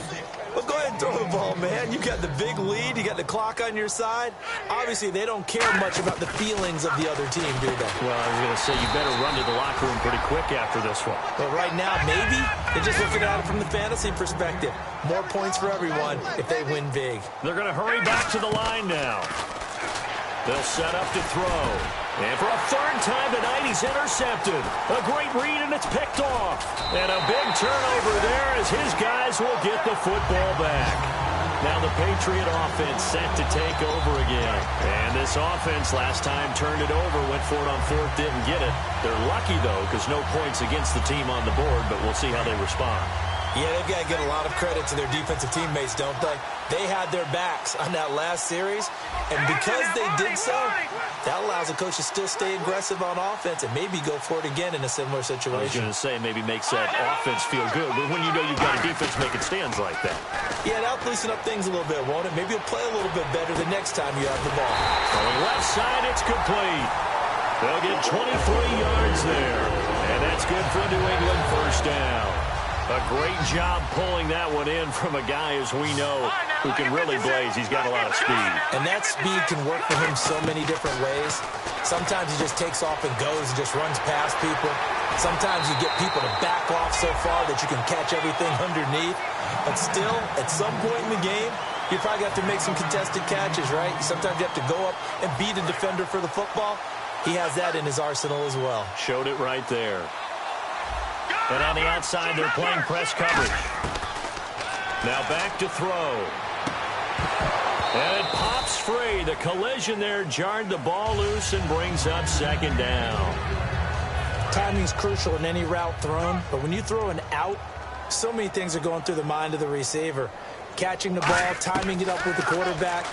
Well, go ahead and throw the ball, man. You got the big lead. You got the clock on your side. Obviously, they don't care much about the feelings of the other team, do they? Well, I was going to say, you better run to the locker room pretty quick after this one. But right now, maybe they're just looking at it from the fantasy perspective. More points for everyone if they win big. They're going to hurry back to the line now. They'll set up to throw. And for a 3rd time tonight, he's intercepted. A great read, and it's picked off. And a big turnover there as his guys will get the football back. Now the Patriot offense set to take over again. And this offense last time turned it over, went for it on 4th, didn't get it. They're lucky, though, because no points against the team on the board, but we'll see how they respond. Yeah, they've got to get a lot of credit to their defensive teammates, don't they? They had their backs on that last series, and because they did so, that allows the coach to still stay aggressive on offense and maybe go for it again in a similar situation. I was going to say maybe makes that offense feel good, but when you know you've got a defense making stands like that. Yeah, that'll loosen up things a little bit, won't it? Maybe you'll play a little bit better the next time you have the ball. On the left side, it's complete. They'll get 23 yards there, and that's good for a New England 1st down. A great job pulling that one in from a guy, as we know, who can really blaze. He's got a lot of speed. And that speed can work for him so many different ways. Sometimes he just takes off and goes and just runs past people. Sometimes you get people to back off so far that you can catch everything underneath. But still, at some point in the game, you probably have to make some contested catches, right? Sometimes you have to go up and beat a defender for the football. He has that in his arsenal as well. Showed it right there. And on the outside, they're playing press coverage. Now back to throw. And it pops free. The collision there jarred the ball loose and brings up 2nd down. Timing's crucial in any route thrown, but when you throw an out, so many things are going through the mind of the receiver. Catching the ball, timing it up with the quarterback.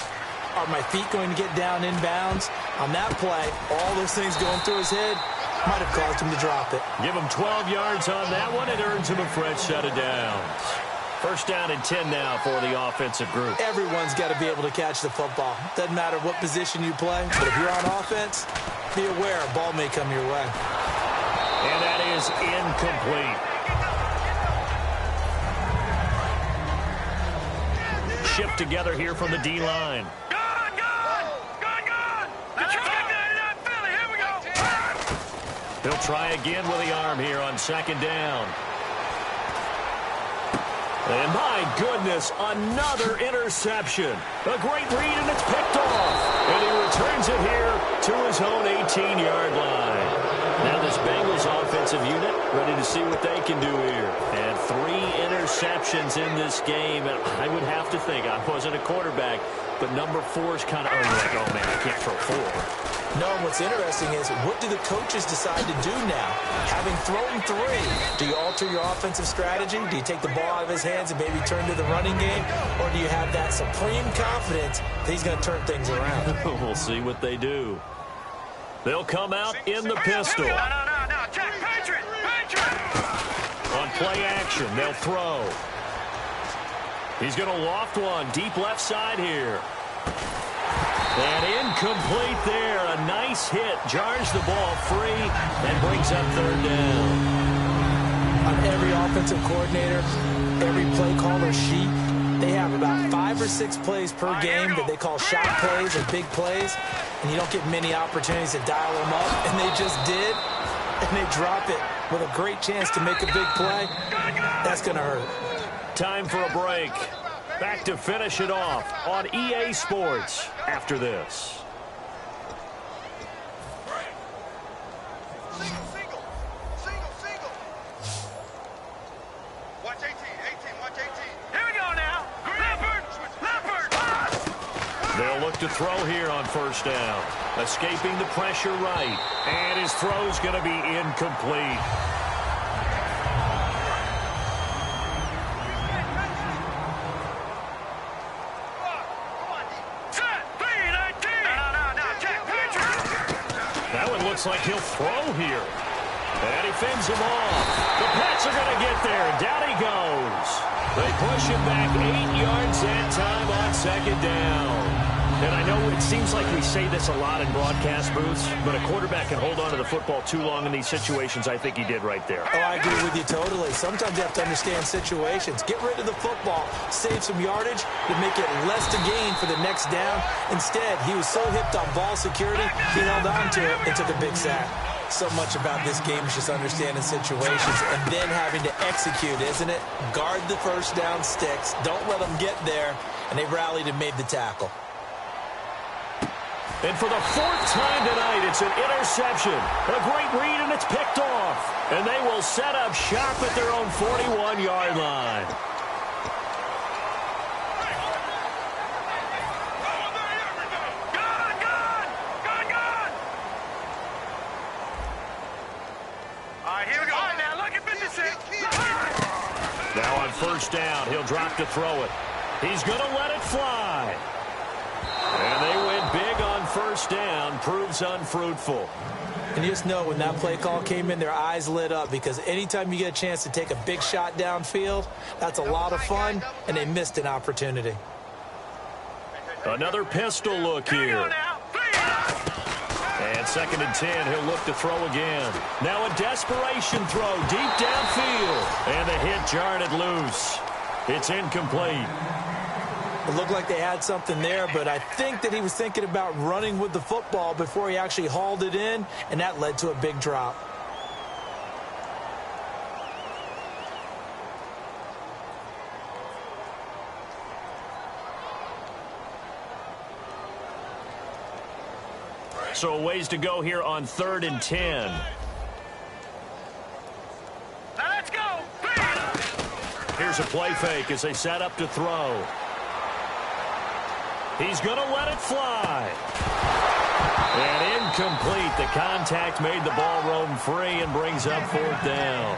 Are my feet going to get down inbounds? On that play, all those things going through his head might have caused him to drop it. Give him 12 yards on that one. It earns him a fresh set of downs. 1st down and 10 now for the offensive group. Everyone's got to be able to catch the football. Doesn't matter what position you play, but if you're on offense, be aware a ball may come your way. And that is incomplete. Shift together here from the D-line. He'll try again with the arm here on 2nd down. And my goodness, another interception. A great read, and it's picked off. And he returns it here to his own 18-yard line. Now this Bengals offensive unit ready to see what they can do here. And 3 interceptions in this game. And I would have to think, I wasn't a quarterback, but number 4 is kind of like, oh man, I can't throw 4. No, what's interesting is, what do the coaches decide to do now? Having thrown 3, do you alter your offensive strategy? Do you take the ball out of his hands and maybe turn to the running game? Or do you have that supreme confidence that he's going to turn things around? We'll see what they do. They'll come out in the pistol. No. Patriot! On play action, they'll throw. He's going to loft one deep left side here. And incomplete there. A nice hit. Jars the ball free and brings up 3rd down. On every offensive coordinator, every play caller sheet, they have about 5 or 6 plays per game that they call shot plays or big plays. And you don't get many opportunities to dial them up. And they just did. And they drop it with a great chance to make a big play. That's going to hurt. Time for a break. Back to finish it off on EA Sports after this. They'll look to throw here on first down. Escaping the pressure right. And his throw's going to be incomplete. That one looks like he'll throw here. And he fends him off. The Pats are going to get there. Down he goes. They push him back 8 yards that time on second down. And I know it seems like we say this a lot in broadcast booths, but a quarterback can hold on to the football too long in these situations. I think he did right there. Oh, I agree with you totally. Sometimes you have to understand situations. Get rid of the football, save some yardage to make it less to gain for the next down. Instead, he was so hipped on ball security, he held on to it and took a big sack. So much about this game is just understanding situations and then having to execute, isn't it? Guard the first down sticks. Don't let them get there. And they rallied and made the tackle. And for the 4th time tonight, it's an interception. A great read, and it's picked off. And they will set up shop at their own 41-yard line. Now on first down, he'll drop to throw it. He's going to let it fly. And they went big on first down. Proves unfruitful. And you just know when that play call came in, their eyes lit up because anytime you get a chance to take a big shot downfield, that's a lot of fun, and they missed an opportunity. Another pistol look here. And 2nd and 10, he'll look to throw again. Now a desperation throw deep downfield. And the hit jarred it loose. It's incomplete. It looked like they had something there, but I think that he was thinking about running with the football before he actually hauled it in, and that led to a big drop. So a ways to go here on 3rd and 10. Now let's go. Here's a play fake as they set up to throw. He's going to let it fly. And incomplete. The contact made the ball roam free and brings up 4th down.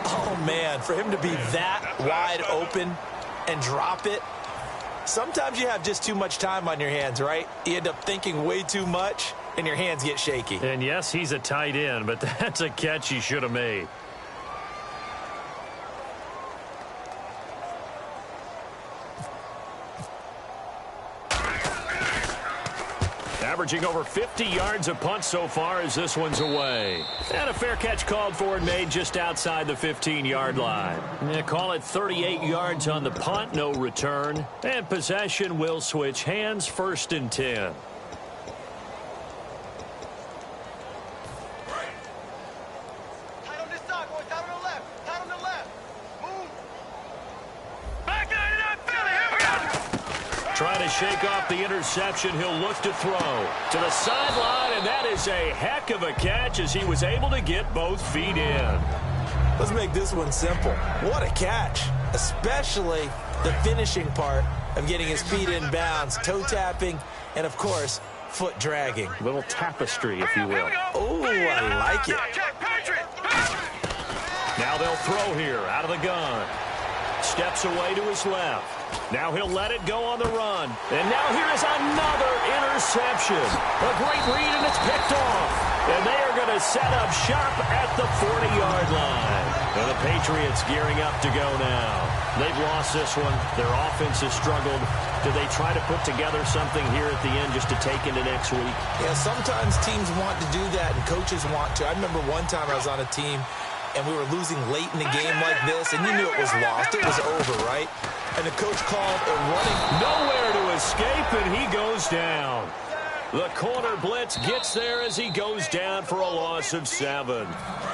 Oh, man, for him to be that wide open and drop it. Sometimes you have just too much time on your hands, right? You end up thinking way too much, and your hands get shaky. And yes, he's a tight end, but that's a catch he should have made. Averaging over 50 yards a punt so far as this one's away. And a fair catch called for and made just outside the 15-yard line. Call it 38 yards on the punt, no return. And possession will switch hands, 1st and 10. Trying to shake off the interception. He'll look to throw to the sideline, and that is a heck of a catch as he was able to get both feet in. Let's make this one simple. What a catch, especially the finishing part of getting his feet in bounds, toe tapping, and, of course, foot dragging. A little tapestry, if you will. Oh, I like it. Now they'll throw here out of the gun. Steps away to his left. Now he'll let it go on the run. And now here is another interception. A great read, and it's picked off. And they are going to set up shop at the 40-yard line. And the Patriots gearing up to go now. They've lost this one. Their offense has struggled. Do they try to put together something here at the end just to take into next week? Yeah, sometimes teams want to do that, and coaches want to. I remember one time I was on a team, and we were losing late in the game like this, and you knew it was lost. It was over, right? And the coach called a running. Nowhere to escape, and he goes down. The corner blitz gets there as he goes down for a loss of 7.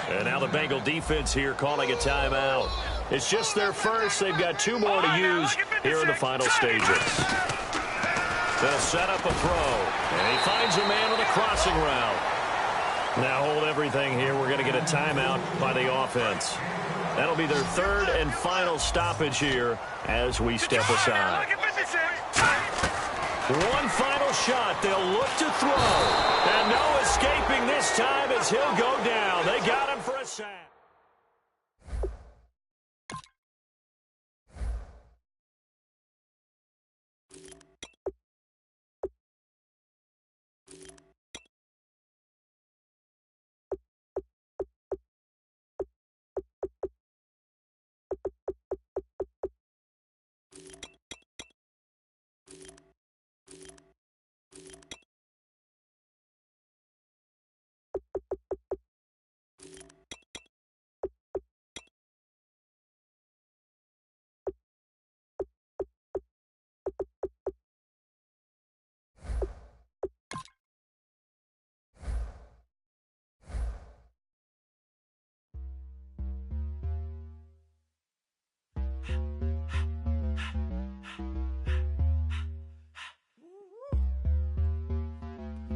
And now the Bengal defense here calling a timeout. It's just their first. They've got 2 more to use here in the final stages. They'll set up a throw, and he finds a man with a crossing route. Now hold everything here. We're going to get a timeout by the offense. That'll be their 3rd and final stoppage here as we step aside. One final shot. They'll look to throw. And no escaping this time as he'll go down. They got him for a sack.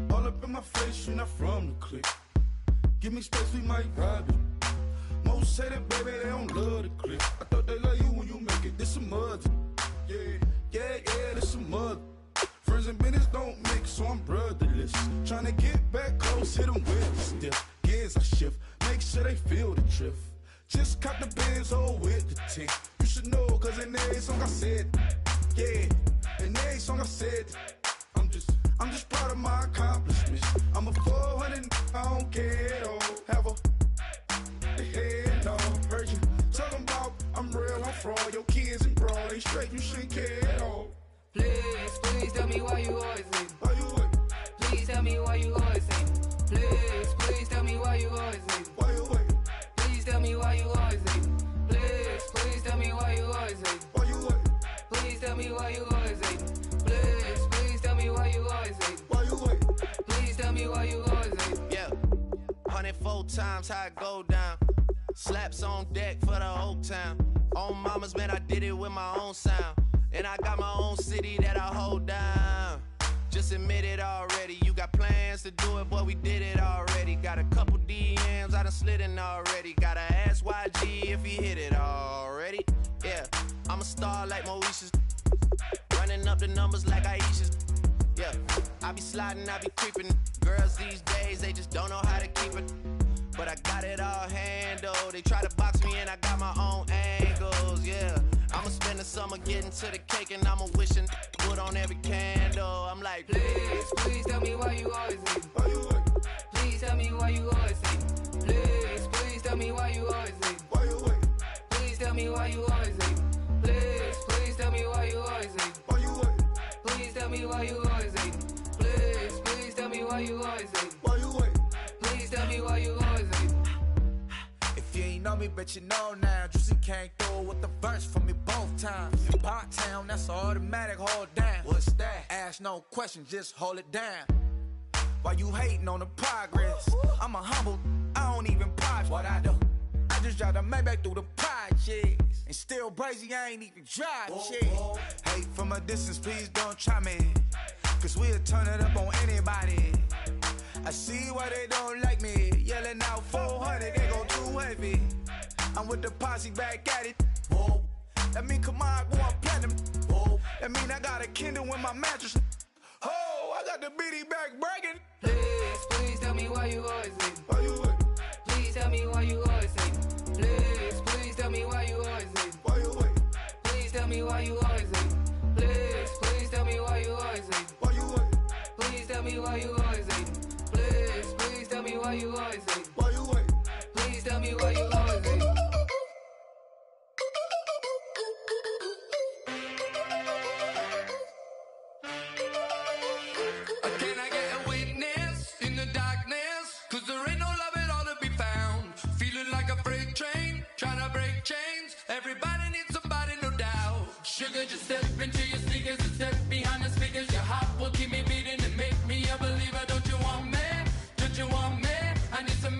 All up in my face, you're not from the clique. Give me space, we might rob it. Most say that, baby, they don't love the clique. I thought they love you when you make it. This some mud. Yeah, this some mud. Friends and business don't mix, so I'm brotherless. Trying to get back close, hit them with a stiff. Gears I shift, make sure they feel the drift. Just cop the Benz, oh, with the tick. You should know, cause in every song I said, yeah, in every song I said, I'm just proud of my accomplishments. I'm a 400, I don't care at all. Have a head, no. Heard you talking about I'm real, I'm fraud. Your kids and broad, they straight, you shouldn't care at all. Please tell me why you always hate. Why you wait? Please tell me why you always hate. Please tell me why you always hate. Why you wait? Please tell me why you always hate. Please tell me why you always hate. Why you wait? Please tell me why you always hate. Please tell me why you always hate. Why you wait? Please tell me why you always hate. Yeah, 104 times how it go down. Slaps on deck for the whole town. On mamas, man, I did it with my own sound. And I got my own city that I hold down. Just admit it already. You got plans to do it, boy, we did it already. Got a couple DMs, I done slid in already. Gotta ask YG if he hit it already. Yeah, I'm a star like Moesha's. Running up the numbers like Aisha's. Yeah, I be sliding, I be creeping. Girls these days, they just don't know how to keep it. But I got it all handled. They try to box me in, I got my own angles, yeah. I'ma spend the summer getting to the cake and I'ma wishing put on every candle. I'm like, Please tell me why you always hate. Why you wait? Please tell me why you always hate. Please tell me why you always hate. Why you wait? Please tell me why you always hate. Please tell me why you always hate. Why you wait? Please tell me why you always hate. Please tell me why you always hate. Why you wait? Please tell me why you always hate. If you ain't know me, bet you know now. Juicy came through with the verse for me both times. In Pot Town, that's automatic, hold down. What's that? Ask no question, just hold it down. Why you hating on the progress? I'm a humble, I don't even pop what I do. I just drive the Maybach through the projects. And still brazy, I ain't even drive shit. Hate from a distance, please don't try me. Cause we'll turn it up on anybody. I see why they don't like me. Yelling out 400, they go too heavy. I'm with the posse back at it. Whoa. That mean come on, go on platinum. Whoa. That mean I got a Kindle in my mattress. Oh, I got the BD back breaking. Please tell me why you always hate. Why you wait? Please tell me why you always hate. Please tell me why you always hate. Why you wait? Please tell me why you always hate. Please tell me why you always hate. Why you wait? Please tell me why you always hate. Please tell me why you always hate. Why you wait? Please tell me why you always hate. Can I get a witness in the darkness? Cause there ain't no love at all to be found. Feeling like a freight train, trying to break chains. Everybody needs somebody, no doubt. Sugar, just step into your sneakers and step behind the speakers. Your heart will keep me beating and make me a believer. Don't you want me? Don't you want me? I need some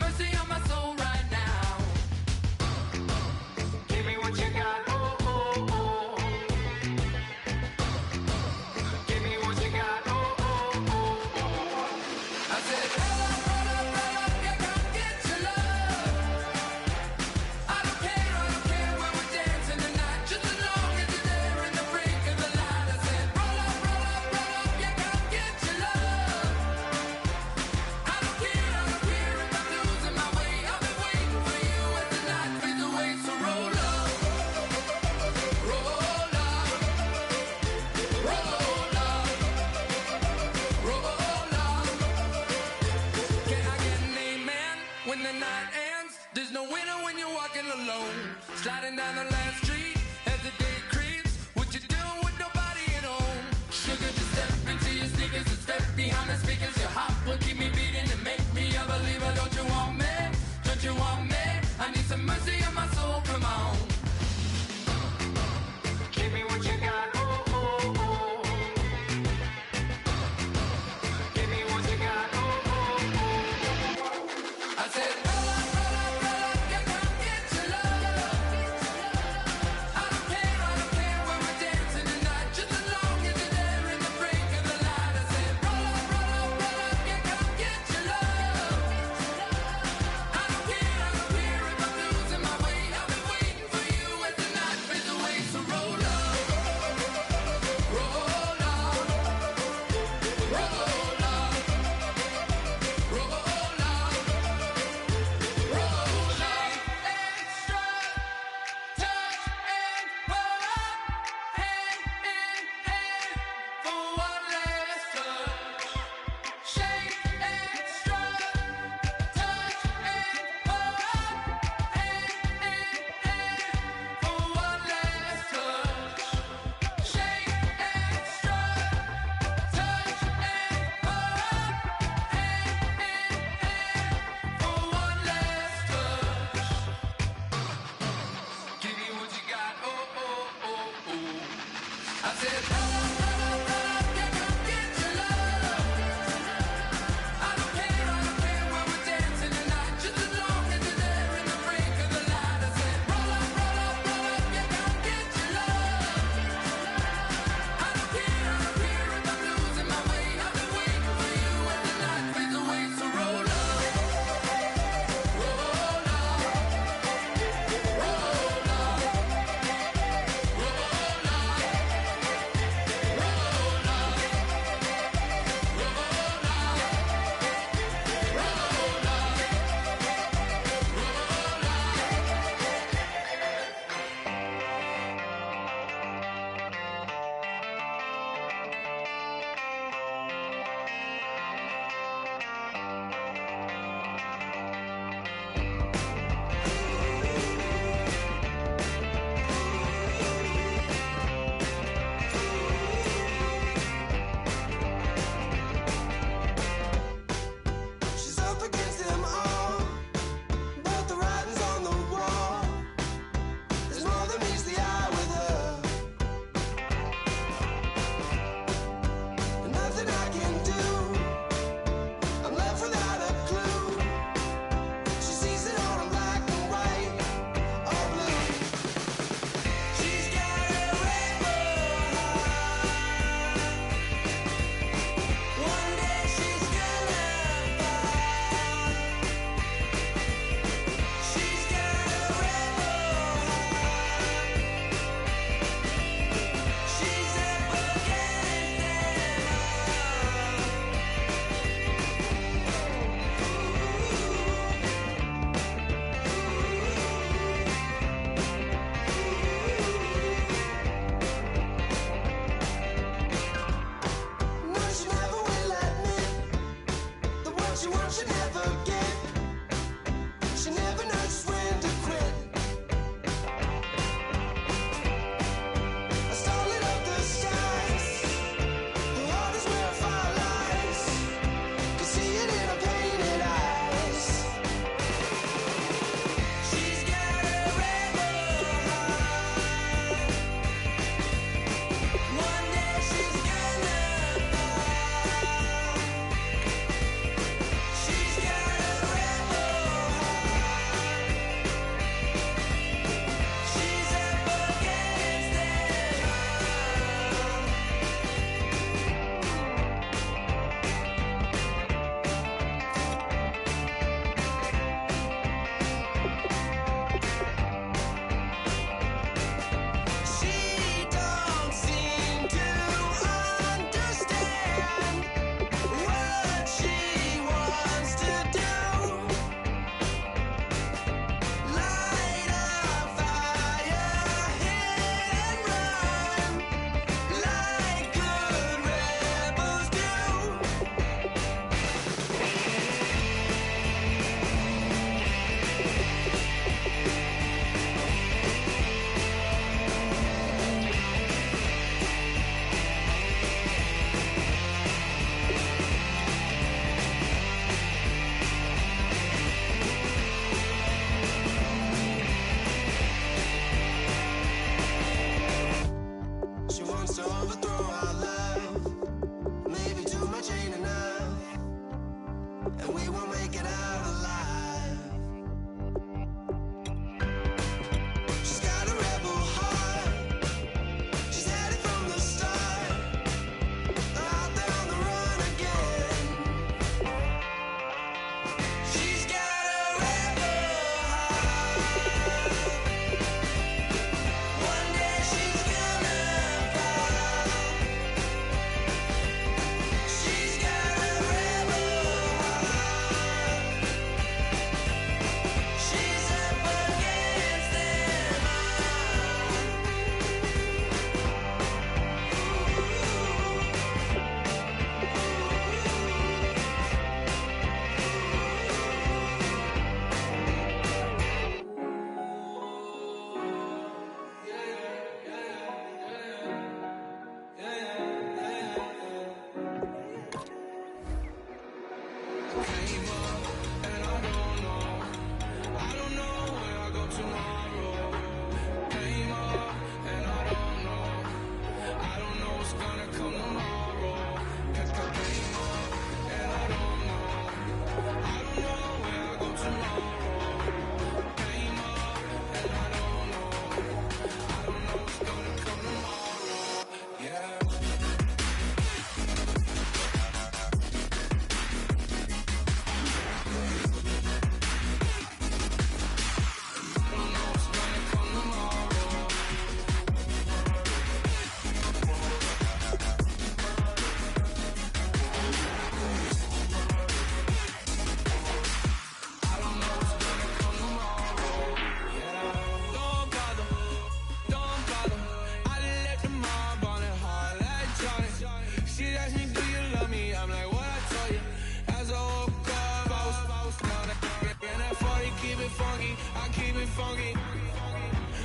funky.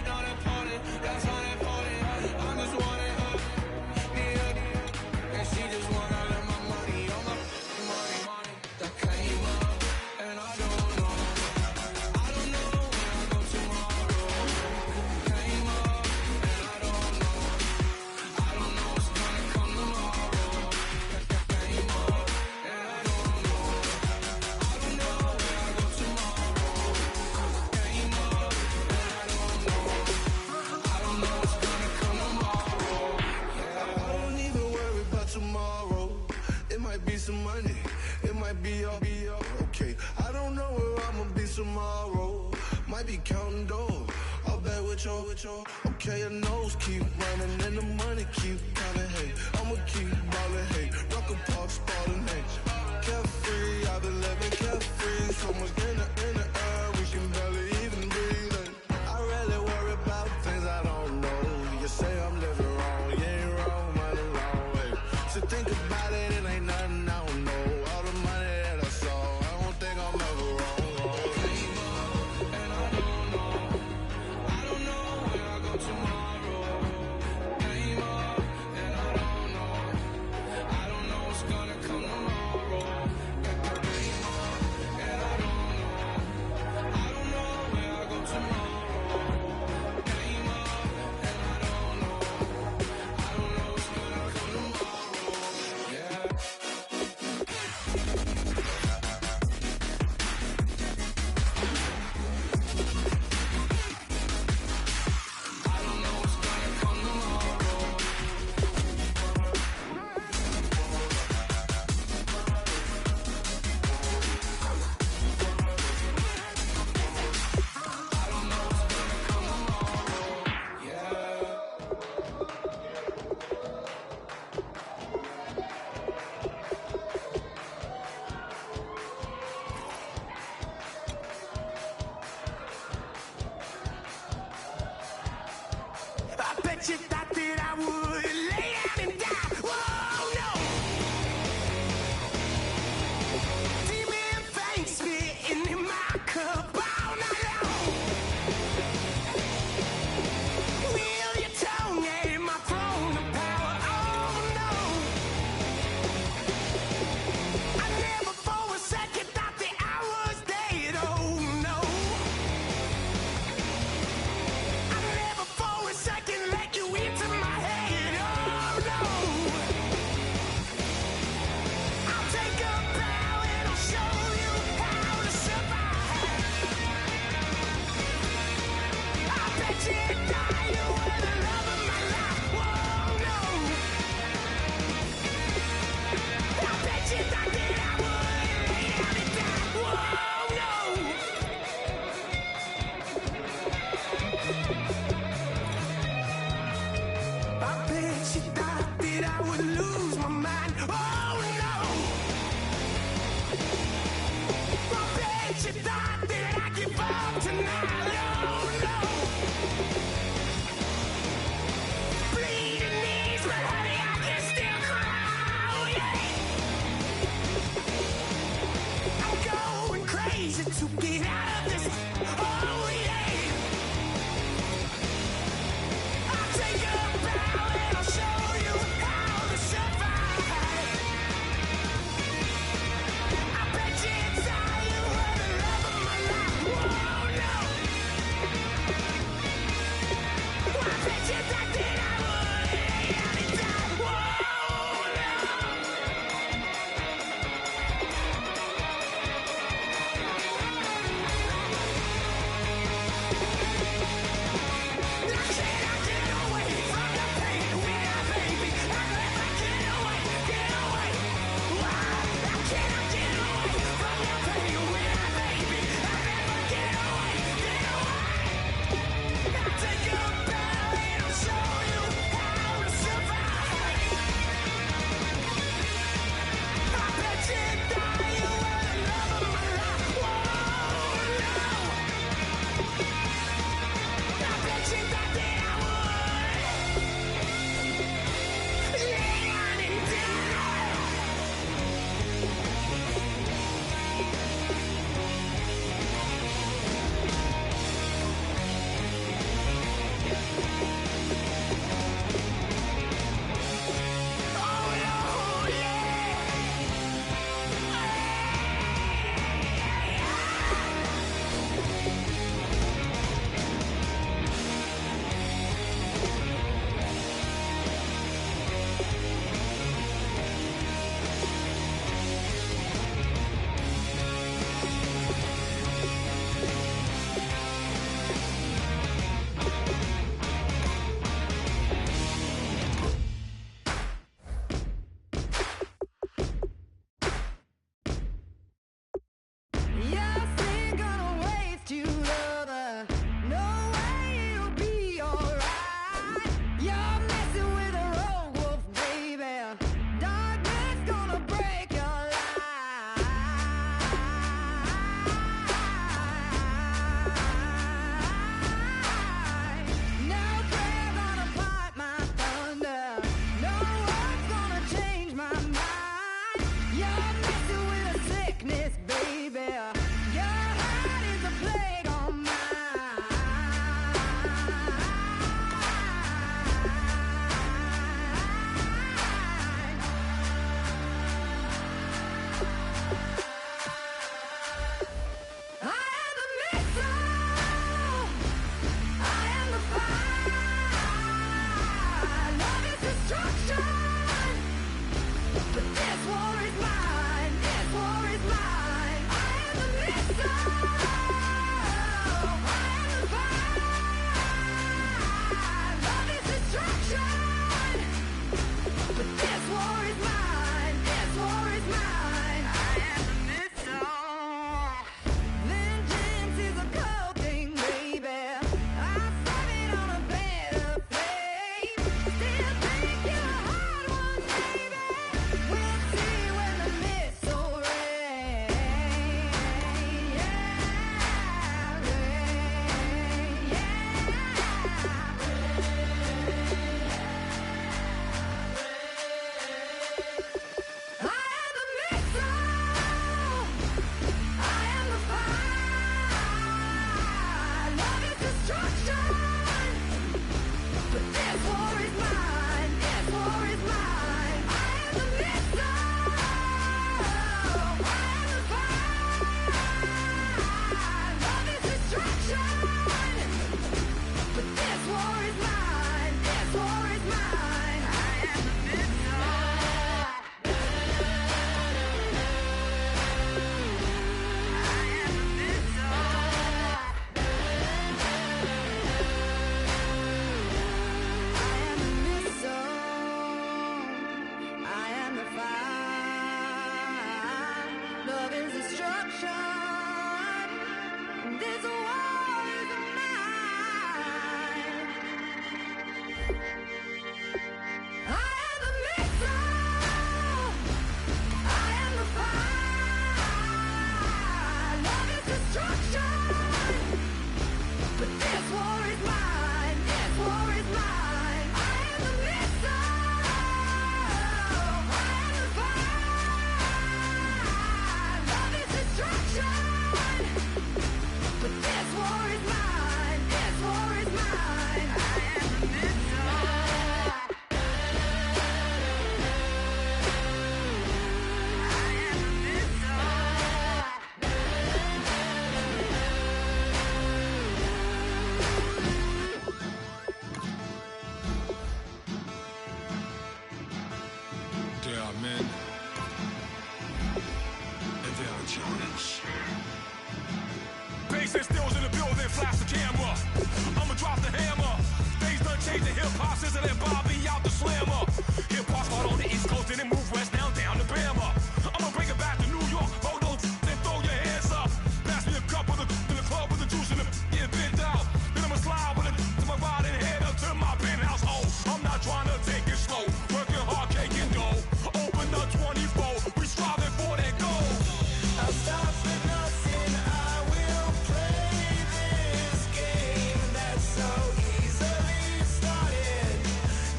Not important, that's not important. I'm just wanting her, need her, and she just want all of my money, all my money. That came up, and I don't know when I go tomorrow. Came up, and I don't know what's gonna come tomorrow. Came up, and I don't know when I go tomorrow. Came up, and I don't know what's gonna come tomorrow. I don't even worry about tomorrow. It might be some money, it might be all okay. I don't know where I'ma be tomorrow. Might be counting dough. I'll bet with your. Okay, your nose keep running and the money keep coming. Hey, I'ma keep ballin'. Hey, rock a park, spallin'. Hey, carefree, I've been living carefree. So much in the air, we can barely even breathe. Hey, I rarely worry about things I don't know. You say I'm living wrong, you ain't wrong, man, alone. Hey, so think about it, it ain't nothing I don't know. All the money that I saw, I don't think I'm ever wrong. Came up, and I don't know when I go tomorrow. Came up, and I don't know what's gonna come tomorrow. Came up, and I don't know when I go tomorrow. Came up, and I don't know what's gonna come tomorrow. Yeah. I don't know what's gonna come tomorrow. I don't know what's gonna come tomorrow. Yeah. I bet you thought that I would lay down and die. Whoa, no. Demon fangs spitting in my cup all night long. Wheel your tongue at my throne of power. Oh no. I never for a second thought that I was dead. Oh no. I never for a second let you into my head. Oh no. I'll take a bow and I'll show you how to survive. I bet you die, you were the love of my life. Whoa, no. I bet you thought that I would lay down and die. Whoa, no. I bet you thought that I would lose my mind. Oh no! I bet you thought that I'd give up tonight. Oh no! Bleeding knees, but honey, I can still cry. Oh yeah! I'm going crazy to get out of this. Oh yeah! I'll take a bow and I'll show you how to survive.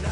Now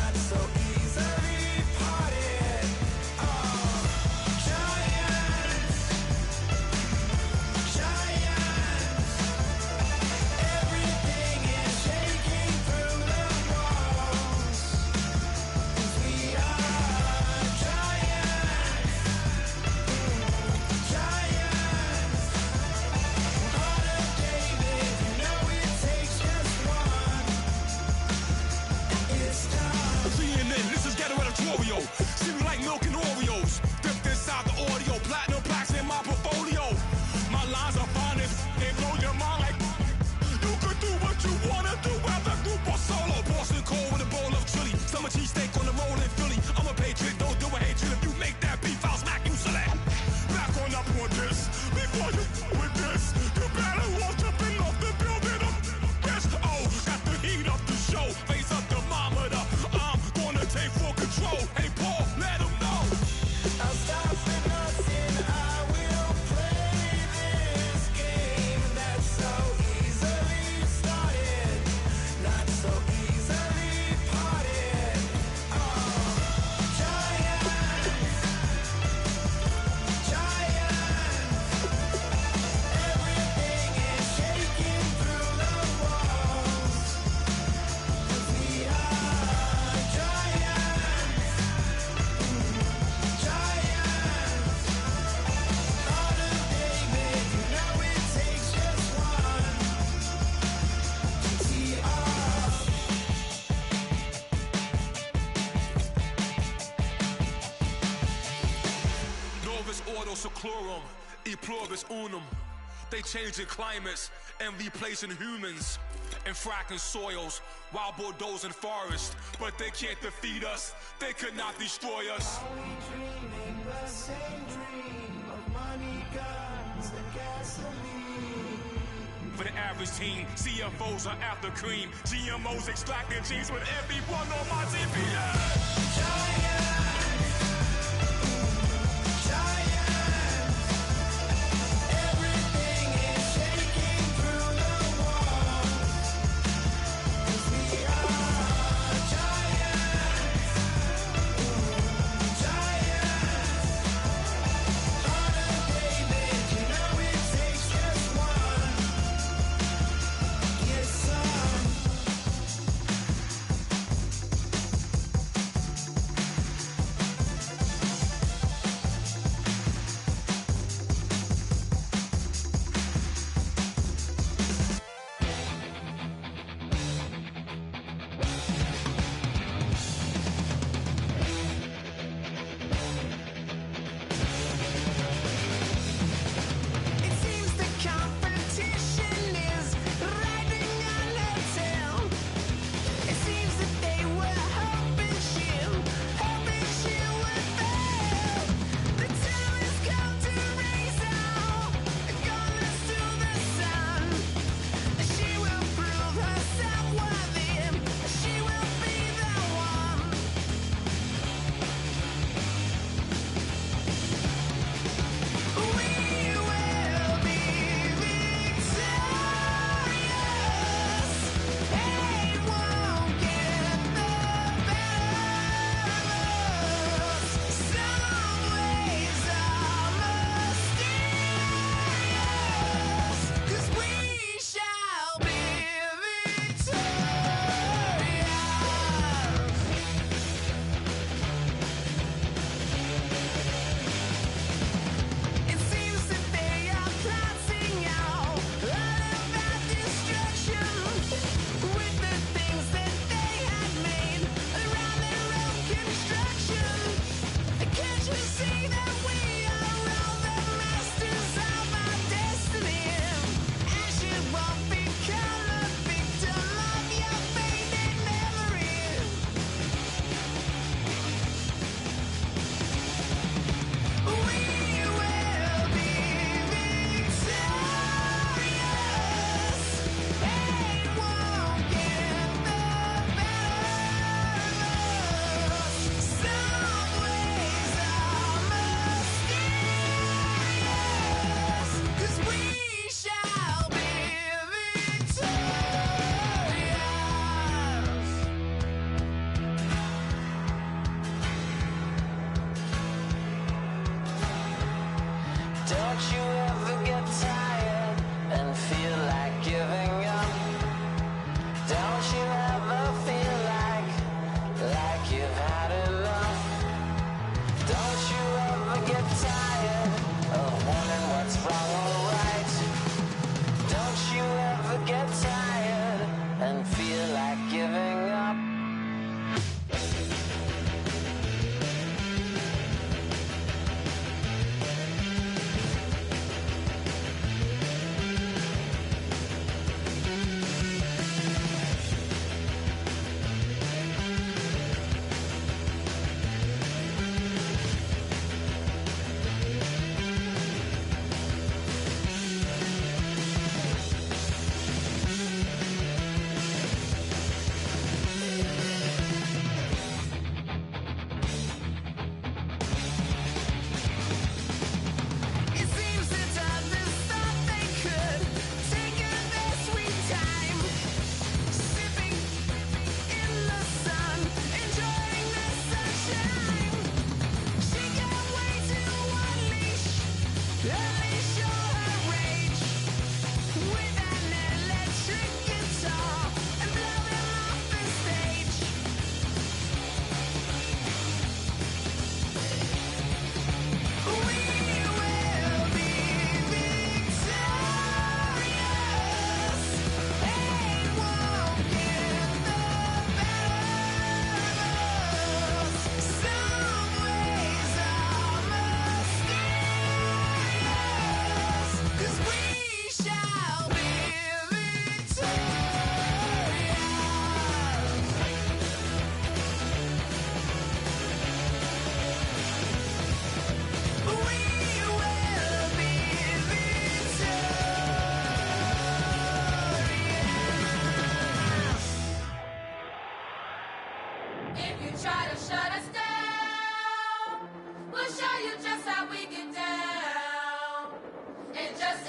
Ordo seclorum, e pluribus unum. They changing climates and replacing humans and fracking soils, while bulldozing forests. But they can't defeat us, they could not destroy us. Are we dreaming the same dream of money, guns, and gasoline? For the average team, CFOs are after cream, GMOs extracting genes with everyone on my TV.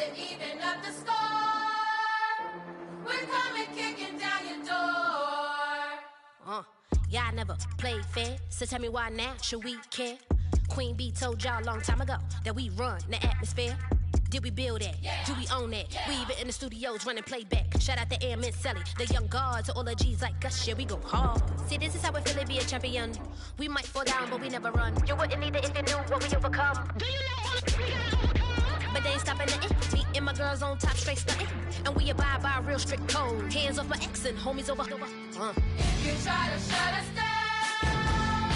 to even up the score. We're coming kicking down your door. Y'all never played fair, so tell me why now should we care? Queen B told y'all a long time ago that we run the atmosphere. Did we build it? Yeah. Do we own it? Yeah. We even in the studios running playback. Shout out to Airman Sally, the young guards, to all the G's like us. Yeah, we go hard. See, this is how we feel to be a champion. We might fall down, but we never run. You wouldn't need it if you knew what we overcome. Do you know what we gotta overcome? But they ain't stopping nothing. Me and my girls on top, straight stunting. And we abide by a real strict code. Hands off my ex and homies over. If you try to shut us down,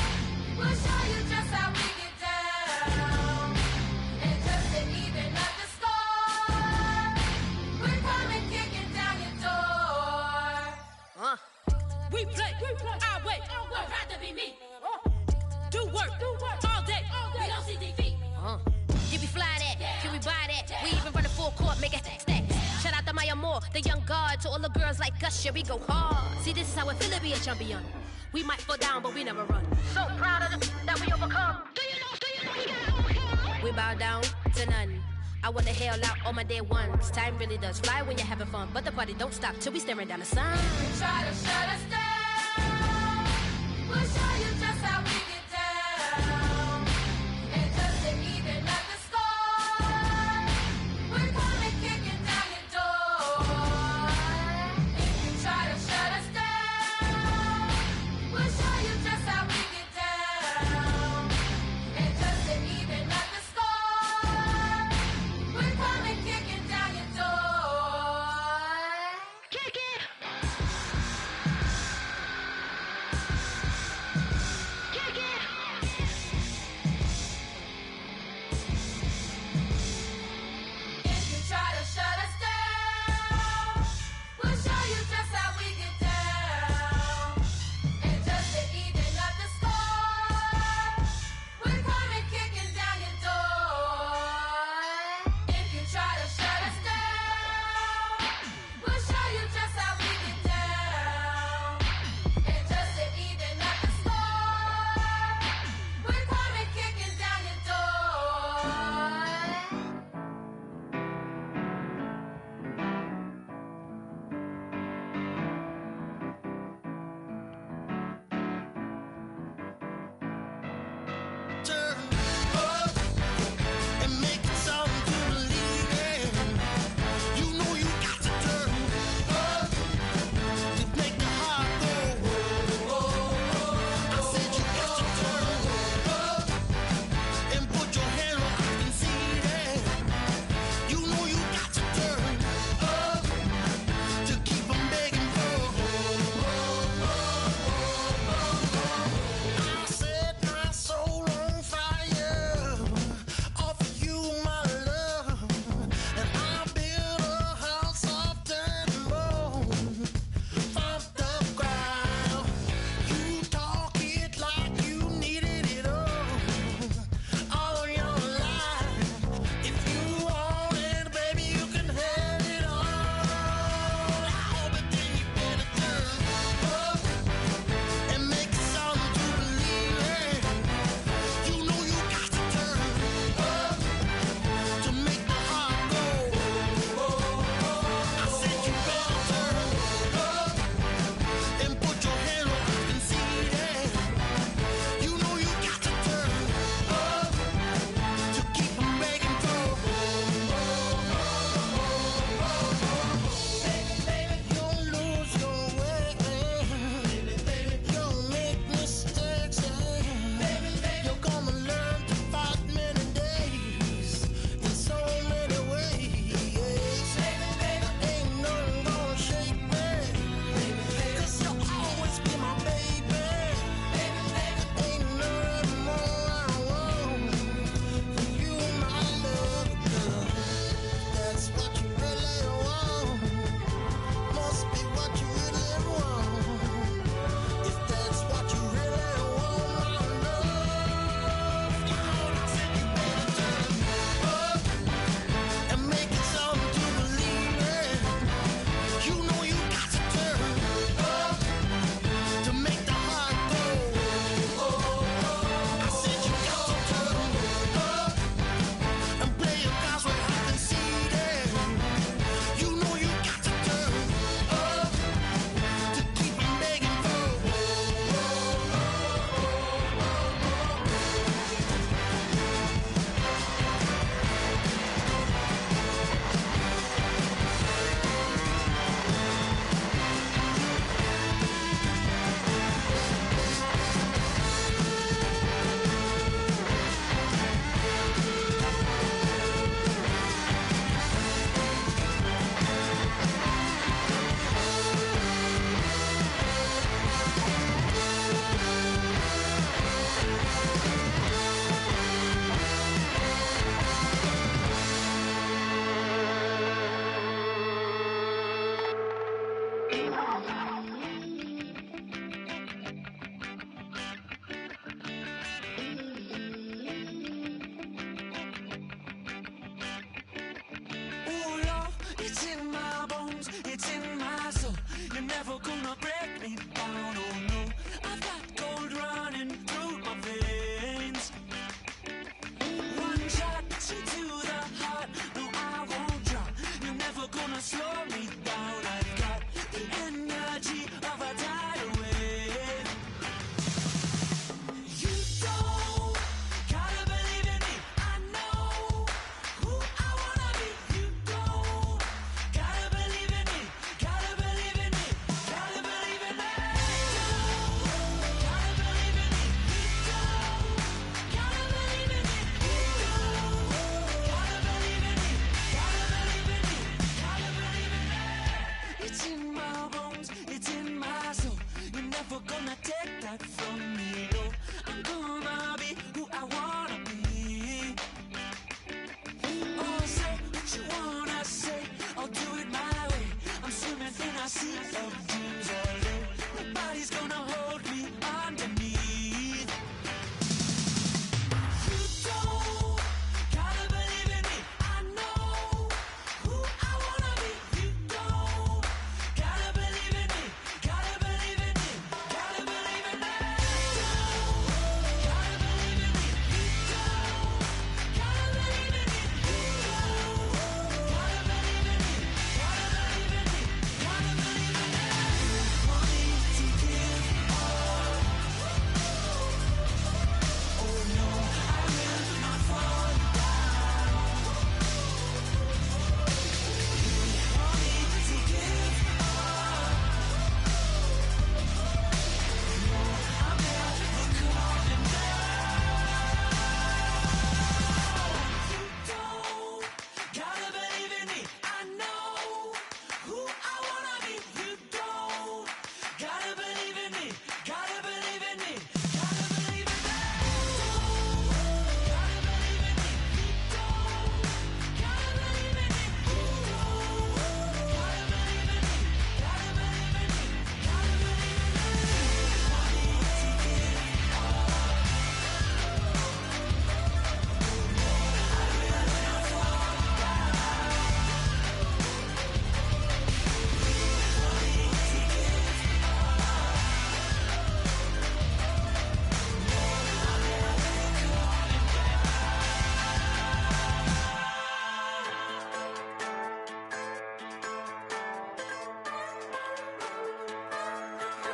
we'll show you just how we get down. And just to even up the score, we're coming kicking down your door. We play our way. I'm proud to be me. Do work all day. We don't see defeat. Did we fly that? Can we buy that? We even run a full court, make it stack. Shout out to Maya Moore, the young guard, to all the girls like us. Yeah, we go hard. See, this is how it feel to be a champion. We might fall down, but we never run. So proud of that we overcome. Do you know we gotta overcome? We bow down to none. I wanna hail out all my day ones. Time really does fly when you're having fun, but the party don't stop till we staring down the sun. Try to shut us down, we'll show you just how we get down. And just to even up the score, we're coming kicking down your door. If you try to shut us down, we'll show you just how we get down. And just to even up the score, we're coming kicking down your door. Kick it!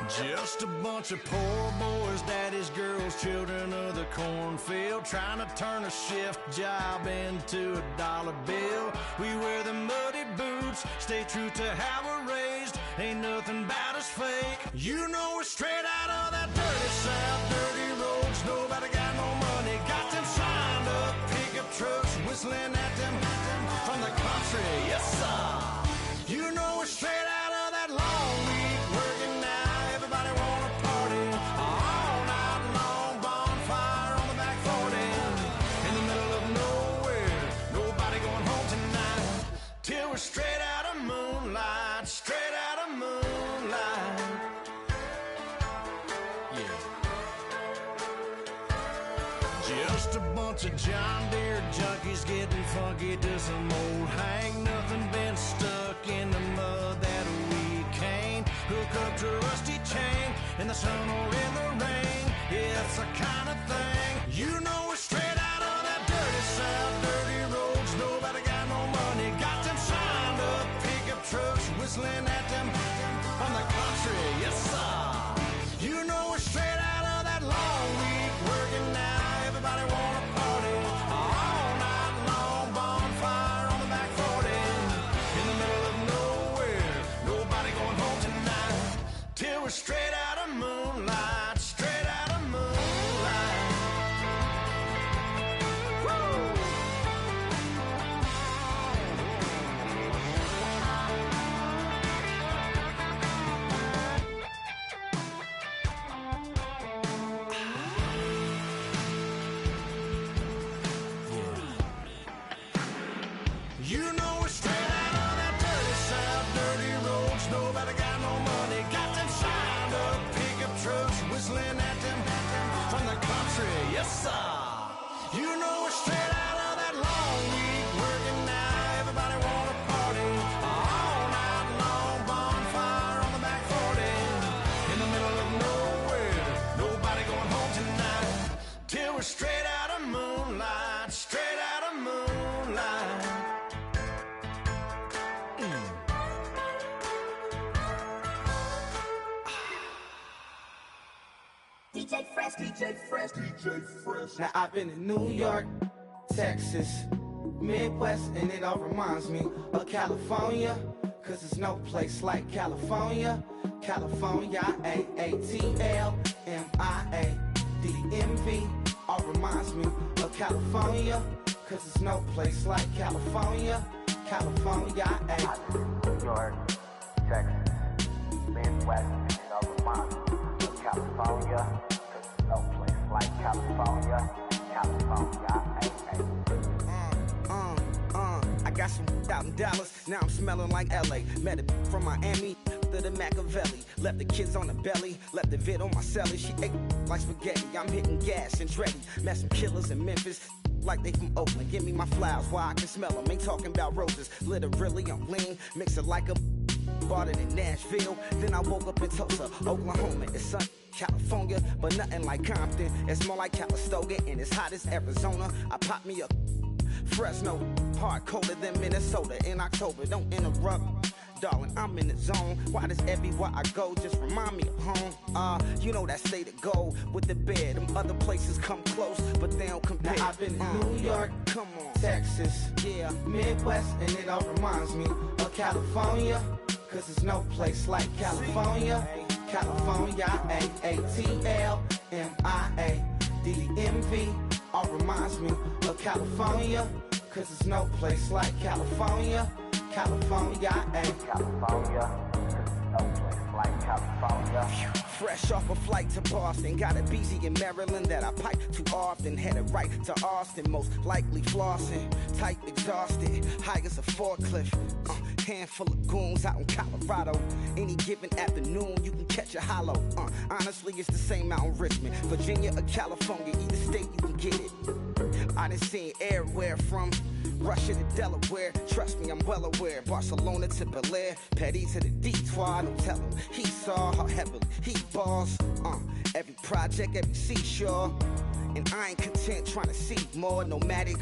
Just a bunch of poor boys, daddy's girls, children of the cornfield, trying to turn a shift job into a dollar bill. We wear the muddy boots, stay true to how we're raised. Ain't nothing about us fake. You know we're straight out of that dirty South, dirty roads. Nobody got no money, got them signed up pickup trucks, whistling at them from the country. Yes, sir. You know we're straight out of that long week working now. Everybody wanna party all night long, bonfire on the back 40 in the middle of nowhere. Nobody going home tonight till we're straight out of moonlight, straight out of moonlight. Yeah. Just a bunch of John Deere junkies getting funky to some old hang. Nothing been stuck in the mud that we can't hook up to a rusty chain in the sun or in the rain. Yeah, it's the kind of thing. You know we're straight out of that dirty South, dirty roads. Nobody got no money, got them signed up pickup trucks, whistling at them from the country. Yes, sir. You know we're straight out of that long week working now. Everybody wanna party all night long, bonfire on the back 40 in the middle of nowhere. Nobody going home tonight till we're straight out of moonlight, straight out of moonlight. Woo! You know we're straight out of that dirty South, dirty roads. Nobody got no money, got them signed up pickup trucks, whistling at them from the country. Yes, sir. You know we're straight out of that long week working now. Everybody wanna party all night long, bonfire on the back 40 in the middle of nowhere. Nobody going home tonight till we're straight out of moonlight, straight out of moonlight. DJ Fresh, DJ Fresh, DJ Fresh. Now I've been in New York, Texas, Midwest, and it all reminds me of California, cause there's no place like California. California, A-A-T-L-M-I-A-D-M-V, all reminds me of California, cause there's no place like California. California, New York, Texas, Midwest, and it all reminds me of California, cause there's no place like California. California, I got some out in Dallas, now I'm smelling like LA. Met a from Miami, to the Machiavelli. Left the kids on the belly, left the vid on my celly. She ate like spaghetti, I'm hitting gas and Dreddy. Met some killers in Memphis, like they from Oakland. Give me my flowers while I can smell them. Ain't talking about roses, literally I'm lean. Mix it like a bought it in Nashville. Then I woke up in Tulsa, Oklahoma. It's sun, California, but nothing like Compton. It's more like Calistoga and it's hot as Arizona. I pop me up Fresno, hard colder than Minnesota in October. Don't interrupt, darling, I'm in the zone. Why does everywhere I go just remind me of home? You know that state of gold with the bed. Them other places come close, but they don't compare. Now I've been in New York, come on, Texas, yeah, Midwest, and it all reminds me of California, cause there's no place like California. California, A-A-T-L-M-I-A-D-M-V, all reminds me of California, cause there's no place like California. California, California, no place like California. Fresh off a flight to Boston, got a BZ in Maryland that I pipe too often. Headed right to Austin, most likely flossing. Tight, exhausted, high as a forklift. Handful of goons out in Colorado. Any given afternoon, you can catch a hollow. Honestly, it's the same out in Richmond, Virginia or California. Either state, you can get it. I done seen everywhere from Russia to Delaware. Trust me, I'm well aware. Barcelona to Bel Air, Petty to the Detroit. Don't tell him he saw how heavily he balls. Every project, every seashore. And I ain't content trying to see more. Nomadic,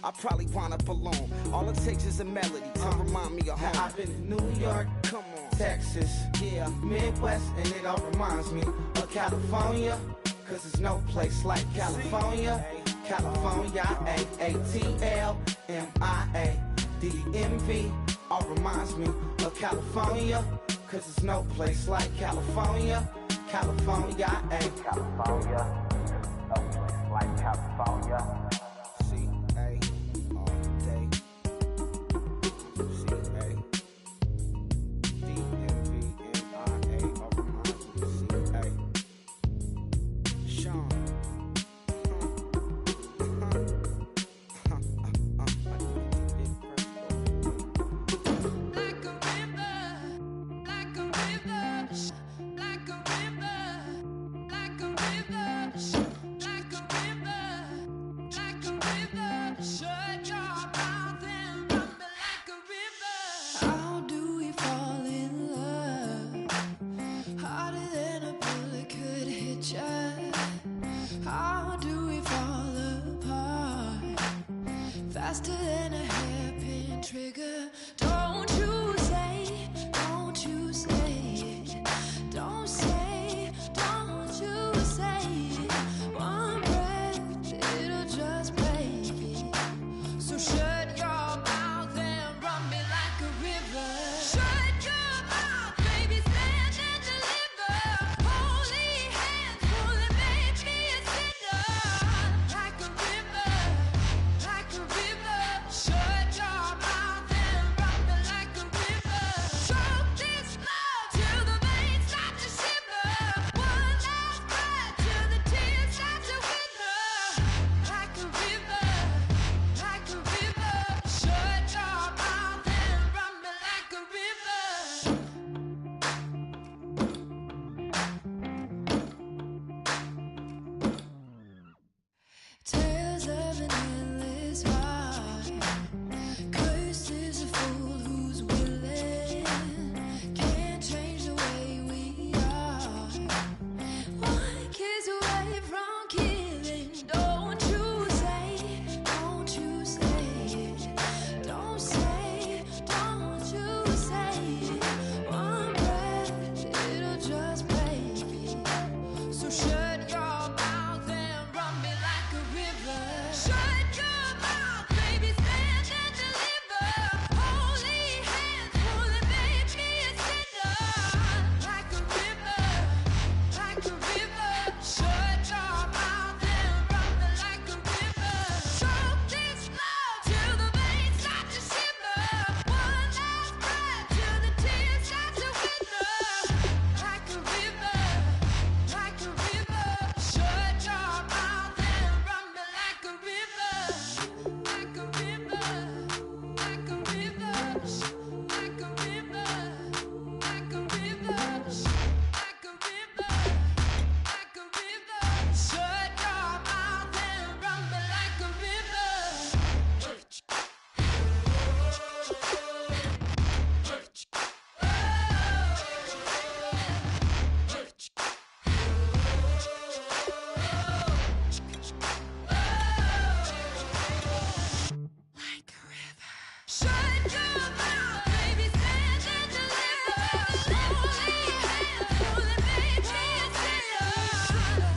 I probably wind up alone. All it takes is a melody to remind me of home. I've been in New York, come on, Texas, yeah, Midwest, and it all reminds me of California, cause there's no place like California. California, A-A-T-L-M-I-A-D-M-V, all reminds me of California, cause there's no place like California. California, California, no place like California. C-A, all day. C-A, D-M-V-M-I-A, all reminds me of C-A. Sean. How do we fall in love? Harder than a bullet could hit ya. How do we fall apart? Faster than a hairpin trigger. Don't you say, don't you say it. Don't say, don't you say it. One breath, it'll just break it. So shut your mouth and run me like a river. Shut your mouth, baby, stand and deliver. Holy hands, pulling, make me a sinner. Like a river, like a river. Shut your mouth and run me like a river. Choke this love till the veins start to shiver. One last breath till the tears start to wither. Like a river, like a river. Shut your mouth and run me like a river. Tales of an endless heart. Cursed is a fool who's willing. Can't change the way we are. One kiss away from killing. Don't you say, don't you say it. Don't say, don't you say it. One breath, it'll just break it. So shut your mouth and run me like a river. Shut your mouth, baby, stand and deliver. Holy hands, pulling, make me a sinner. Like a river, like a river. Shut your mouth and run me like a river. Choke this love till the veins start to shiver. One last breath till the tears start to wither. Like a river, like a river. Shut your mouth and run me like a river. Like a river, like a river. Like a river, like a river. Like a river, like a river. Shut your mouth and run me like a river. Shut your mouth, baby, stand and deliver. Holy hands, pulling, make me a sinner.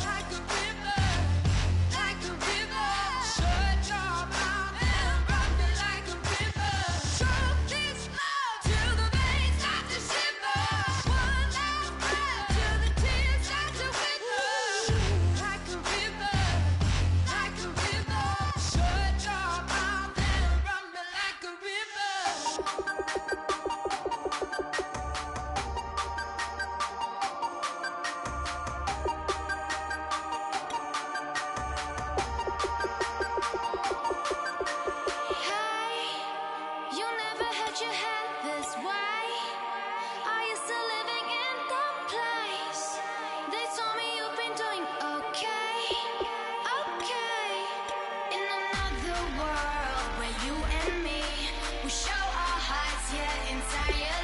Like a river, like a river. Shut your mouth and run me like a river. Choke this love till the veins start to shiver. One last breath till the tears start to wither. Like a river, like a river. Shut your mouth and run me like a river. Hey, you never had your head this way. Are you still living in the place? They told me you've been doing okay, okay. In another world where you and me, we show our hearts, yeah, entire.